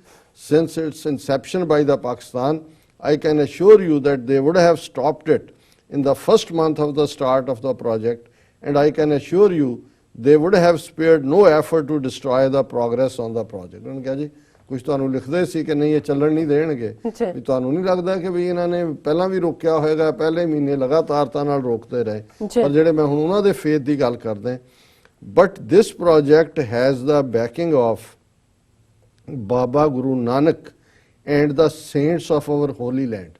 since its inception by the Pakistan? I can assure you that they would have stopped it in the first month of the start of the project, and I can assure you they would have spared no effort to destroy the progress on the project. ਉਹਨਾਂ ਨੇ ਕਿਹਾ ਜੀ ਕੁਝ ਤੁਹਾਨੂੰ ਲਿਖਦੇ ਸੀ ਕਿ ਨਹੀਂ ਇਹ ਚੱਲਣ ਨਹੀਂ ਦੇਣਗੇ, ਵੀ ਤੁਹਾਨੂੰ ਨਹੀਂ ਲੱਗਦਾ ਕਿ ਵੀ ਇਹਨਾਂ ਨੇ ਪਹਿਲਾਂ ਵੀ ਰੋਕਿਆ ਹੋਏਗਾ, ਪਹਿਲੇ ਮਹੀਨੇ ਲਗਾਤਾਰਤਾ ਨਾਲ ਰੋਕਦੇ ਰਹੇ, ਪਰ ਜਿਹੜੇ ਮੈਂ ਹੁਣ ਉਹਨਾਂ ਦੇ ਫੇਥ ਦੀ ਗੱਲ ਕਰਦਾ। But this project has the banking of Baba Guru Nanak and the saints of hour Holi land.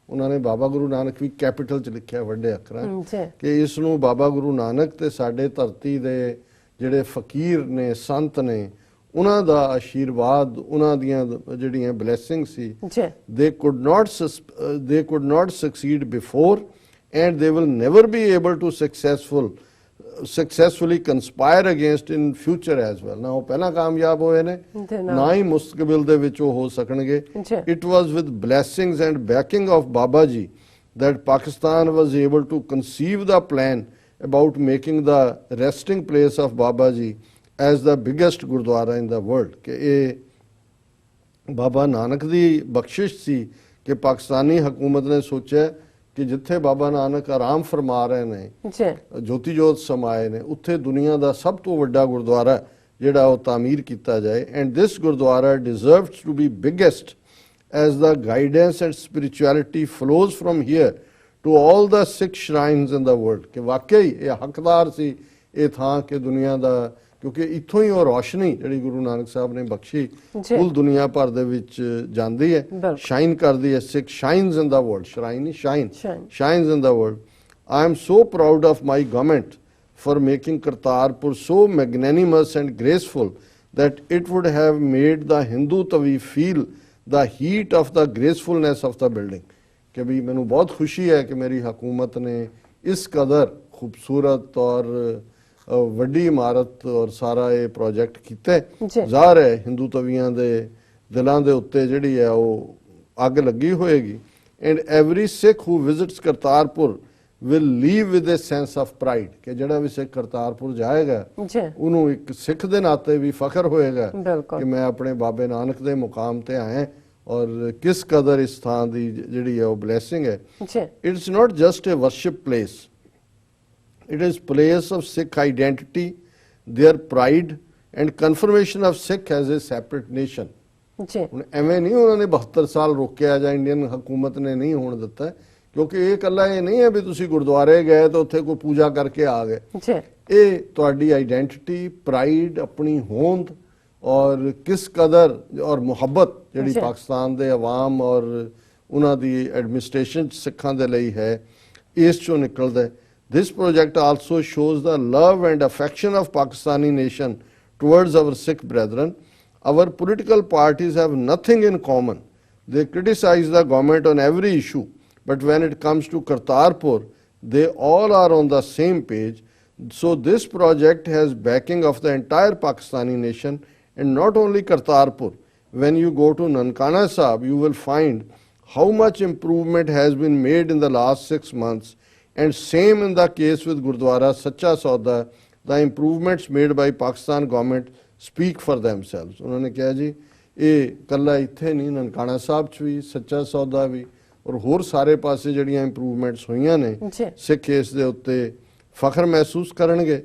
ਉਹਨਾਂ ਨੇ ਬਾਬਾ ਗੁਰੂ ਨਾਨਕ ਵੀ ਕੈਪੀਟਲ 'ਚ ਲਿਖਿਆ ਵੱਡੇ ਅੱਖਰਾਂ ਕਿ ਇਸ ਨੂੰ ਬਾਬਾ ਗੁਰੂ ਨਾਨਕ ਤੇ ਸਾਡੇ ਧਰਤੀ ਦੇ ਜਿਹੜੇ ਫਕੀਰ ਨੇ, ਸੰਤ ਨੇ, ਉਹਨਾਂ ਦਾ ਆਸ਼ੀਰਵਾਦ, ਉਹਨਾਂ ਦੀਆਂ ਜਿਹੜੀਆਂ blessing C, they could not succeed before and they will never be able to successfully conspire against in future as well. ਨਾ ਉਹ ਪਹਿਲਾਂ ਕਾਮਯਾਬ ਹੋਏ ਨੇ, ਨਾ ਹੀ ਮੁਸਤਕਬਲ ਦੇ ਵਿੱਚ ਉਹ ਹੋ ਸਕਣਗੇ। It was with blessings and backing of Baba Ji that Pakistan was able to conceive the plan about making the resting place of Baba Ji as the biggest Gurdwara in the world. ਕਿ ਇਹ ਬਾਬਾ ਨਾਨਕ ਦੀ ਬਖਸ਼ਿਸ਼ ਸੀ ਕਿ ਪਾਕਿਸਤਾਨੀ ਹਕੂਮਤ ਨੇ ਸੋਚਿਆ ਕਿ ਜਿੱਥੇ ਬਾਬਾ ਨਾਨਕ ਆਰਾਮ ਫਰਮਾ ਰਹੇ ਨੇ, ਜੋਤੀ ਜੋਤ ਸਮਾਏ ਨੇ, ਉੱਥੇ ਦੁਨੀਆ ਦਾ ਸਭ ਤੋਂ ਵੱਡਾ ਗੁਰਦੁਆਰਾ ਜਿਹੜਾ ਉਹ ਤਾਮੀਰ ਕੀਤਾ ਜਾਏ। And this gurdwara deserves to be biggest as the guidance and spirituality flows from here to all the Sikh shrines in the world. ਕਿ ਵਾਕਈ ਇਹ ਹੱਕਦਾਰ ਸੀ ਇਹ ਥਾਂ ਕਿ ਦੁਨੀਆ ਦਾ, ਕਿਉਂਕਿ ਇੱਥੋਂ ਹੀ ਉਹ ਰੋਸ਼ਨੀ ਜਿਹੜੀ ਗੁਰੂ ਨਾਨਕ ਸਾਹਿਬ ਨੇ ਬਖਸ਼ੀ ਕੁੱਲ ਦੁਨੀਆ ਭਰ ਦੇ ਵਿੱਚ ਜਾਂਦੀ ਹੈ, ਸ਼ਾਈਨ ਕਰਦੀ ਹੈ। Sikh shines in the world, shrine ਨਹੀਂ shine, shines in the world. I am so proud of my government for making Kartarpur so magnanimous and graceful that it would have made the Hindu Tawi feel the heat of the gracefulness of the building. कि भी मैंने बहुत खुशी है कि मेरी हुकूमत ने इस कदर खूबसूरत और ਵੱਡੀ ਇਮਾਰਤ ਔਰ ਸਾਰਾ ਇਹ ਪ੍ਰੋਜੈਕਟ ਕੀਤਾ। ਜ਼ਾਹਰ ਹੈ ਹਿੰਦੂ ਤਵੀਆਂ ਦੇ ਦਿਲਾਂ ਦੇ ਉੱਤੇ ਜਿਹੜੀ ਹੈ ਉਹ ਅੱਗ ਲੱਗੀ ਹੋਏਗੀ। And every Sikh who visits Kartarpur will leave with a sense of pride ਕਿ ਜਿਹੜਾ ਵੀ ਸਿੱਖ ਕਰਤਾਰਪੁਰ ਜਾਏਗਾ ਉਹਨੂੰ ਇੱਕ ਸਿੱਖ ਦੇ ਨਾਤੇ ਵੀ ਫਖਰ ਹੋਏਗਾ ਕਿ ਮੈਂ ਆਪਣੇ ਬਾਬੇ ਨਾਨਕ ਦੇ ਮੁਕਾਮ ਤੇ ਆਇਆ ਔਰ ਕਿਸ ਕਦਰ ਇਸ ਥਾਂ ਦੀ ਜਿਹੜੀ ਹੈ ਉਹ ਬਲੇਸਿੰਗ ਹੈ। It's not just a worship place, it is place of Sikh identity, their pride and confirmation of Sikh as a separate nation. ਹੁਣ ਐਵੇਂ ਨਹੀਂ ਉਹਨਾਂ ਨੇ 72 ਸਾਲ ਰੋਕਿਆ ਜਾਂ ਇੰਡੀਅਨ ਹਕੂਮਤ ਨੇ ਨਹੀਂ ਹੋਣ ਦਿੱਤਾ, ਕਿਉਂਕਿ ਇਹ ਇਕੱਲਾ ਇਹ ਨਹੀਂ ਹੈ ਵੀ ਤੁਸੀਂ ਗੁਰਦੁਆਰੇ ਗਏ ਤਾਂ ਉੱਥੇ ਕੋਈ ਪੂਜਾ ਕਰਕੇ ਆ ਗਏ। ਇਹ ਤੁਹਾਡੀ ਆਈਡੈਂਟੀਟੀ, ਪ੍ਰਾਈਡ, ਆਪਣੀ ਹੋਂਦ ਔਰ ਕਿਸ ਕਦਰ ਔਰ ਮੁਹੱਬਤ ਜਿਹੜੀ ਪਾਕਿਸਤਾਨ ਦੇ ਅਵਾਮ ਔਰ ਉਹਨਾਂ ਦੀ ਐਡਮਿਨਿਸਟ੍ਰੇਸ਼ਨ ਸਿੱਖਾਂ ਦੇ ਲਈ ਹੈ, ਇਸ ਚੋਂ ਨਿਕਲਦਾ ਹੈ। This project also shows the love and affection of Pakistani nation towards our Sikh brethren. Our political parties have nothing in common. They criticize the government on every issue, but when it comes to Kartarpur, they all are on the same page. So this project has backing of the entire Pakistani nation, and not only Kartarpur. When you go to Nankana Sahib, you will find how much improvement has been made in the last 6 months, and same in the case with Gurdwara Sacha Sauda. The improvements made by Pakistan government speak for themselves. उन्होंने कहा जी ਇਹ ਕੱਲਾ ਇੱਥੇ ਨਹੀਂ, ਨਨਕਾਣਾ ਸਾਹਿਬ 'ਚ ਵੀ, ਸੱਚਾ ਸੌਦਾ ਵੀ, ਔਰ ਹੋਰ ਸਾਰੇ ਪਾਸੇ ਜਿਹੜੀਆਂ ਇੰਪਰੂਵਮੈਂਟਸ ਹੋਈਆਂ ਨੇ ਜੀ ਸਿੱਖ ਇਸ ਦੇ ਉੱਤੇ ਫਖਰ ਮਹਿਸੂਸ ਕਰਨਗੇ।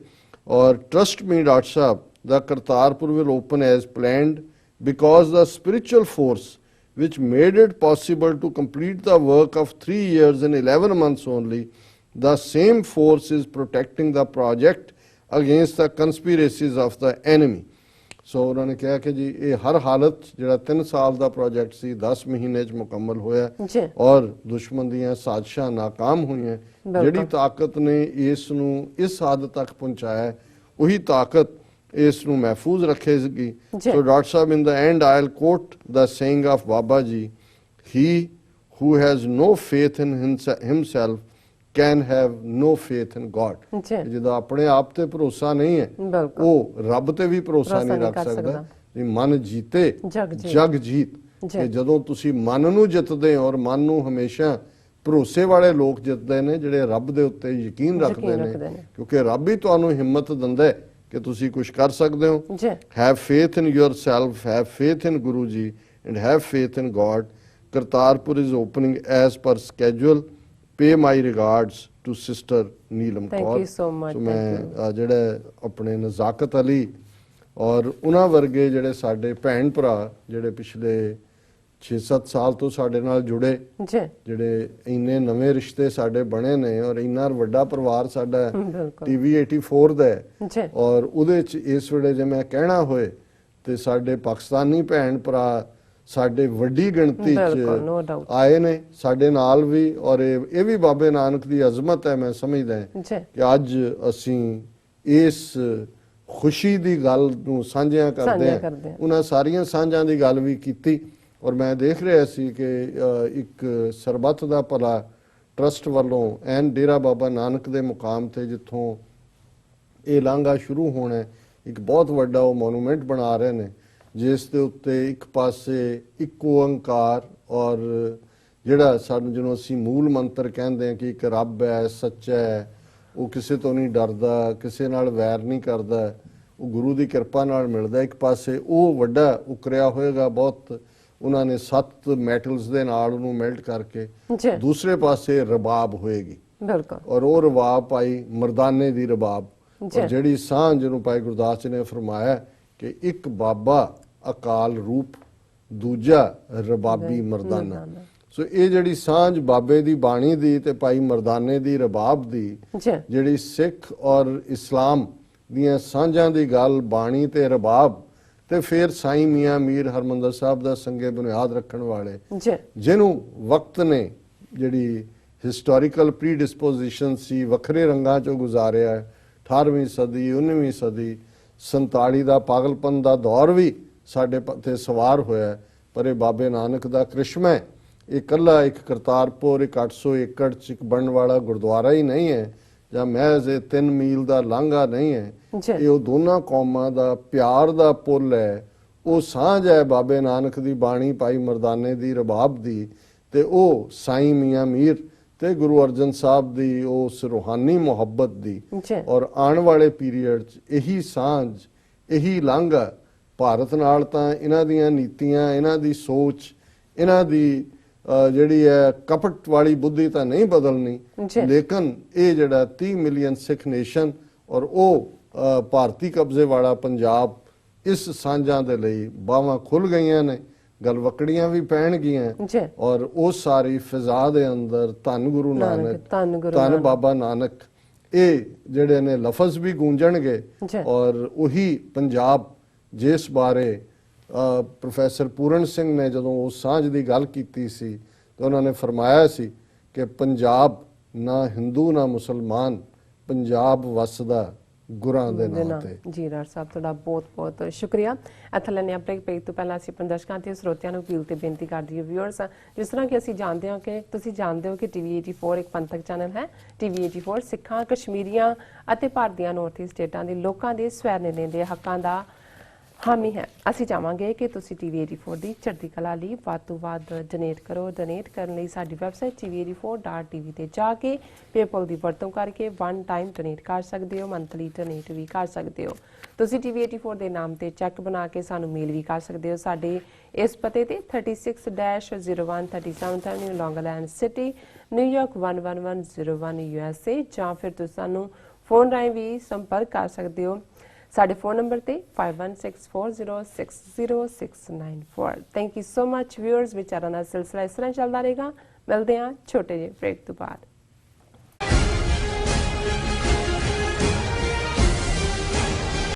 ਔਰ trust me doctor sahib, the Kartarpur will open as planned because the spiritual force which made it possible to complete the work of 3 years and 11 months only, the same force is protecting the project against the conspiracies of the enemy. ਸੋ ਉਹਨਾਂ ਨੇ ਕਿਹਾ ਕਿ ਜੀ ਇਹ ਹਰ ਹਾਲਤ ਜਿਹੜਾ 3 ਸਾਲ ਦਾ project ਸੀ 10 ਮਹੀਨੇ 'ਚ ਮੁਕੰਮਲ ਹੋਇਆ ਜੀ ਔਰ ਦੁਸ਼ਮਣ ਦੀਆਂ ਸਾਜ਼ਿਸ਼ਾਂ ਨਾਕਾਮ ਹੋਈਆਂ। ਜਿਹੜੀ ਤਾਕਤ ਨੇ ਇਸ ਨੂੰ ਇਸ ਹੱਦ ਤੱਕ ਪਹੁੰਚਾਇਆ ਉਹੀ ਤਾਕਤ ਇਸ ਨੂੰ ਮਹਿਫੂਜ਼ ਰੱਖੇਗੀ। So doctor Sahib, in the end I'll quote the saying of Baba ji, he who has no faith in himself can have no faith in God. ਜਿਹਦਾ ਆਪਣੇ ਆਪ ਤੇ ਭਰੋਸਾ ਨਹੀਂ ਹੈ ਉਹ ਰੱਬ ਤੇ ਵੀ ਭਰੋਸਾ ਨਹੀਂ ਰੱਖ ਸਕਦਾ। ਜੀ ਮਨ ਜੀਤੇ ਜਗ ਜੀਤ। ਕਿ ਜਦੋਂ ਤੁਸੀਂ ਮਨ ਨੂੰ ਜਿੱਤਦੇ ਹੋ, ਔਰ ਮਨ ਨੂੰ ਹਮੇਸ਼ਾ ਭਰੋਸੇ ਵਾਲੇ ਲੋਕ ਜਿੱਤਦੇ ਨੇ ਜਿਹੜੇ ਰੱਬ ਦੇ ਉੱਤੇ ਯਕੀਨ ਰੱਖਦੇ ਨੇ, ਕਿਉਂਕਿ ਰੱਬ ਹੀ ਤੁਹਾਨੂੰ ਹਿੰਮਤ ਦਿੰਦਾ ਹੈ ਕਿ ਤੁਸੀਂ ਕੁਝ ਕਰ ਸਕਦੇ ਹੋ। Have faith in yourself, have faith in Guru ji, and have faith in God. Kartarpur is opening as per schedule. Pay my regards to sister Neelam Kaur. So ਮੈਂ ਜਿਹੜੇ ਆਪਣੇ ਨਜ਼ਾਕਤ ਅਲੀ ਔਰ ਉਹਨਾਂ ਵਰਗੇ ਜਿਹੜੇ ਸਾਡੇ ਭੈਣ ਭਰਾ ਜਿਹੜੇ ਪਿਛਲੇ 6-7 ਸਾਲ ਤੋਂ ਸਾਡੇ ਨਾਲ ਜੁੜੇ, ਜਿਹੜੇ ਇੰਨੇ ਨਵੇਂ ਰਿਸ਼ਤੇ ਸਾਡੇ ਬਣੇ ਨੇ, ਔਰ ਇੰਨਾ ਵੱਡਾ ਪਰਿਵਾਰ ਸਾਡਾ TV 84 ਦਾ ਹੈ, ਔਰ ਉਹਦੇ 'ਚ ਇਸ ਵੇਲੇ ਜੇ ਮੈਂ ਕਹਿਣਾ ਹੋਏ ਤੇ ਸਾਡੇ ਪਾਕਿਸਤਾਨੀ ਭੈਣ ਭਰਾ ਸਾਡੇ ਵੱਡੀ ਗਿਣਤੀ 'ਚ ਆਏ ਨੇ ਸਾਡੇ ਨਾਲ ਵੀ। ਔਰ ਇਹ ਵੀ ਬਾਬੇ ਨਾਨਕ ਦੀ ਅਜ਼ਮਤ ਹੈ। ਮੈਂ ਸਮਝਦਾ ਕਿ ਅੱਜ ਅਸੀਂ ਇਸ ਖੁਸ਼ੀ ਦੀ ਗੱਲ ਨੂੰ ਸਾਂਝਿਆਂ ਕਰਦੇ ਹਾਂ। ਉਹਨਾਂ ਸਾਰੀਆਂ ਸਾਂਝਾਂ ਦੀ ਗੱਲ ਵੀ ਕੀਤੀ। ਔਰ ਮੈਂ ਦੇਖ ਰਿਹਾ ਸੀ ਕਿ ਇੱਕ ਸਰਬੱਤ ਦਾ ਭਲਾ ਟਰਸਟ ਵੱਲੋਂ ਐਨ ਡੇਰਾ ਬਾਬਾ ਨਾਨਕ ਦੇ ਮੁਕਾਮ ਤੇ ਜਿੱਥੋਂ ਇਹ ਲਾਂਘਾ ਸ਼ੁਰੂ ਹੋਣਾ, ਇੱਕ ਬਹੁਤ ਵੱਡਾ ਉਹ ਮੋਨੂਮੈਂਟ ਬਣਾ ਰਹੇ ਨੇ, ਜਿਸ ਦੇ ਉੱਤੇ ਇੱਕ ਪਾਸੇ ਇੱਕ ਓੰਕਾਰ ਔਰ ਜਿਹੜਾ ਸਾਨੂੰ ਜਿਹਨੂੰ ਅਸੀਂ ਮੂਲ ਮੰਤਰ ਕਹਿੰਦੇ ਹਾਂ ਕਿ ਇੱਕ ਰੱਬ ਹੈ, ਸੱਚਾ ਹੈ, ਉਹ ਕਿਸੇ ਤੋਂ ਨਹੀਂ ਡਰਦਾ, ਕਿਸੇ ਨਾਲ ਵੈਰ ਨਹੀਂ ਕਰਦਾ, ਉਹ ਗੁਰੂ ਦੀ ਕਿਰਪਾ ਨਾਲ ਮਿਲਦਾ। ਇੱਕ ਪਾਸੇ ਉਹ ਵੱਡਾ ਉਕਰਿਆ ਹੋਏਗਾ ਬਹੁਤ, ਉਹਨਾਂ ਨੇ 7 ਮੈਟਲਸ ਦੇ ਨਾਲ ਉਹਨੂੰ ਮੈਲਟ ਕਰਕੇ। ਦੂਸਰੇ ਪਾਸੇ ਰਬਾਬ ਹੋਏਗੀ, ਔਰ ਉਹ ਰਬਾਬ ਭਾਈ ਮਰਦਾਨੇ ਦੀ ਰਬਾਬ। ਔਰ ਜਿਹੜੀ ਸਾਂਝ ਜਿਹਨੂੰ ਭਾਈ ਗੁਰਦਾਸ ਜੀ ਨੇ ਫਰਮਾਇਆ ਕਿ ਇੱਕ ਬਾਬਾ ਅਕਾਲ ਰੂਪ, ਦੂਜਾ ਰਬਾਬੀ ਮਰਦਾਨਾ। ਸੋ ਇਹ ਜਿਹੜੀ ਸਾਂਝ ਬਾਬੇ ਦੀ ਬਾਣੀ ਦੀ ਤੇ ਭਾਈ ਮਰਦਾਨੇ ਦੀ ਰਬਾਬ ਦੀ, ਜਿਹੜੀ ਸਿੱਖ ਔਰ ਇਸਲਾਮ ਦੀਆਂ ਸਾਂਝਾਂ ਦੀ ਗੱਲ, ਬਾਣੀ ਤੇ ਰਬਾਬ, ਤੇ ਫਿਰ ਸਾਈਂ ਮੀਆਂ ਮੀਰ ਹਰਮੰਦਰ ਸਾਹਿਬ ਦਾ ਸੰਗੇ ਬੁਨਿਆਦ ਰੱਖਣ ਵਾਲੇ, ਜਿਹਨੂੰ ਵਕਤ ਨੇ ਜਿਹੜੀ ਹਿਸਟੋਰੀਕਲ ਪ੍ਰੀਡਿਸਪੋਜੀਸ਼ਨ ਸੀ ਵੱਖਰੇ ਰੰਗਾਂ 'ਚੋਂ ਗੁਜ਼ਾਰਿਆ। 18ਵੀਂ ਸਦੀ, 19ਵੀਂ ਸਦੀ, 47 ਦਾ ਪਾਗਲਪਨ ਦਾ ਦੌਰ ਵੀ ਸਾਡੇ ਤੇ ਸਵਾਰ ਹੋਇਆ, ਪਰ ਇਹ ਬਾਬੇ ਨਾਨਕ ਦਾ ਕ੍ਰਿਸ਼ਮਾ ਹੈ। ਇਹ ਇਕੱਲਾ ਇੱਕ ਕਰਤਾਰਪੁਰ ਇੱਕ 800 ਏਕੜ 'ਚ ਇੱਕ ਬਣਨ ਵਾਲਾ ਗੁਰਦੁਆਰਾ ਹੀ ਨਹੀਂ ਹੈ, ਜਾਂ ਮਹਿਜ਼ ਇਹ 3 ਮੀਲ ਦਾ ਲਾਂਘਾ ਨਹੀਂ ਹੈ। ਇਹ ਉਹ ਦੋਨਾਂ ਕੌਮਾਂ ਦਾ ਪਿਆਰ ਦਾ ਪੁੱਲ ਹੈ, ਉਹ ਸਾਂਝ ਹੈ ਬਾਬੇ ਨਾਨਕ ਦੀ ਬਾਣੀ, ਭਾਈ ਮਰਦਾਨੇ ਦੀ ਰਬਾਬ ਦੀ, ਤੇ ਉਹ ਸਾਈਂ ਮੀਆਂ ਮੀਰ ਤੇ ਗੁਰੂ ਅਰਜਨ ਸਾਹਿਬ ਦੀ ਉਸ ਰੂਹਾਨੀ ਮੁਹੱਬਤ ਦੀ। ਔਰ ਆਉਣ ਵਾਲੇ ਪੀਰੀਅਡ 'ਚ ਇਹੀ ਸਾਂਝ, ਇਹੀ ਲਾਂਘਾ ਭਾਰਤ ਨਾਲ ਤਾਂ ਇਹਨਾਂ ਦੀਆਂ ਨੀਤੀਆਂ, ਇਹਨਾਂ ਦੀ ਸੋਚ, ਇਹਨਾਂ ਦੀ ਜਿਹੜੀ ਹੈ ਕਪਟ ਵਾਲੀ ਬੁੱਧੀ ਤਾਂ ਨਹੀਂ ਬਦਲਣੀ, ਲੇਕਿਨ ਇਹ ਜਿਹੜਾ 30 ਮਿਲੀਅਨ ਸਿੱਖ ਨੇਸ਼ਨ ਔਰ ਉਹ ਭਾਰਤੀ ਕਬਜ਼ੇ ਵਾਲਾ ਪੰਜਾਬ, ਇਸ ਸਾਂਝਾਂ ਦੇ ਲਈ ਬਾਹਾਂ ਖੁੱਲ ਗਈਆਂ ਨੇ, ਗਲਵਕੜੀਆਂ ਵੀ ਪੈਣਗੀਆਂ। ਔਰ ਉਹ ਸਾਰੀ ਫਿਜ਼ਾ ਦੇ ਅੰਦਰ ਧੰਨ ਗੁਰੂ ਨਾਨਕ, ਧੰਨ ਬਾਬਾ ਨਾਨਕ, ਇਹ ਜਿਹੜੇ ਨੇ ਲਫ਼ਜ਼ ਵੀ ਗੂੰਜਣਗੇ। ਔਰ ਉਹੀ ਪੰਜਾਬ ਜਿਸ ਬਾਰੇ ਪ੍ਰੋਫੈਸਰ ਪੂਰਨ ਸਿੰਘ ਨੇ ਜਦੋਂ ਉਸ ਸਾਂਝ ਦੀ ਗੱਲ ਕੀਤੀ ਸੀ ਤਾਂ ਉਹਨਾਂ ਨੇ ਫਰਮਾਇਆ ਸੀ ਕਿ ਪੰਜਾਬ ਨਾ ਹਿੰਦੂ ਨਾ ਮੁਸਲਮਾਨ, ਪੰਜਾਬ ਵਸਦਾ ਗੁਰਾਂ ਦੇ ਨਾਂ ਤੇ। ਜੀ ਡਾਕਟਰ ਸਾਹਿਬ ਤੁਹਾਡਾ ਬਹੁਤ ਬਹੁਤ ਸ਼ੁਕਰੀਆ। ਇੱਥੇ ਲੈਣੇ ਆ ਬ੍ਰੇਕ। ਪੇਜ ਤੋਂ ਪਹਿਲਾਂ ਅਸੀਂ ਆਪਣੇ ਦਰਸ਼ਕਾਂ ਤੇ ਸਰੋਤਿਆਂ ਨੂੰ ਅਪੀਲ ਤੇ ਬੇਨਤੀ ਕਰਦੀ ਹਾਂ ਵਿਊਅਰਸ, ਜਿਸ ਤਰ੍ਹਾਂ ਕਿ ਅਸੀਂ ਜਾਣਦੇ ਹਾਂ ਕਿ ਤੁਸੀਂ ਜਾਣਦੇ ਹੋ ਕਿ ਟੀਵੀ 84 ਇੱਕ ਪੰਥਕ ਚੈਨਲ ਹੈ। ਟੀਵੀ 84 ਸਿੱਖਾਂ, ਕਸ਼ਮੀਰੀਆਂ ਅਤੇ ਭਾਰਤ ਦੀਆਂ ਨਾਰਥ ਈਸਟ ਸਟੇਟਾਂ ਦੇ ਲੋਕਾਂ ਦੇ ਸਵੈ ਨਿਰਣੇ ਦੇ ਹੱਕਾਂ ਦਾ ਹਾਮੀ ਹੈ। ਅਸੀਂ ਚਾਹਾਂਗੇ ਕਿ ਤੁਸੀਂ ਟੀਵੀ 84 ਦੀ ਚੜ੍ਹਦੀ ਕਲਾ ਲਈ ਵੱਧ ਤੋਂ ਵੱਧ ਡੋਨੇਟ ਕਰੋ। ਡੋਨੇਟ ਕਰਨ ਲਈ ਸਾਡੀ ਵੈਬਸਾਈਟ tv84.tv ਤੇ ਜਾ ਕੇ ਪੇਪਲ ਦੀ ਵਰਤੋਂ ਕਰਕੇ ਵਨ ਟਾਈਮ ਡੋਨੇਟ ਕਰ ਸਕਦੇ ਹੋ, ਮੰਥਲੀ ਡੋਨੇਟ ਵੀ ਕਰ ਸਕਦੇ ਹੋ। ਤੁਸੀਂ ਟੀਵੀ 84 ਦੇ ਨਾਮ ਤੇ ਚੈੱਕ ਬਣਾ ਕੇ ਸਾਨੂੰ ਮੇਲ ਵੀ ਕਰ ਸਕਦੇ ਹੋ ਸਾਡੇ ਇਸ ਪਤੇ ਤੇ 36-01 37th Avenue, Long Island City, New York 11101 USA, ਜਾਂ ਫਿਰ ਤੁਸੀਂ ਸਾਨੂੰ ਫੋਨ ਰਾਹੀਂ ਵੀ ਸੰਪਰਕ ਕਰ ਸਕਦੇ ਹੋ ਸਾਡੇ ਫੋਨ ਨੰਬਰ ਤੇ 5164060694। Thank you so much viewers. ਵਿਚਾਰਾਂ ਦਾ ਸਿਲਸਿਲਾ ਇਸ ਤਰ੍ਹਾਂ ਚੱਲਦਾ ਰਹੇਗਾ। ਮਿਲਦੇ ਹਾਂ ਛੋਟੇ ਜਿਹੇ ਬ੍ਰੇਕ ਤੋਂ ਬਾਅਦ।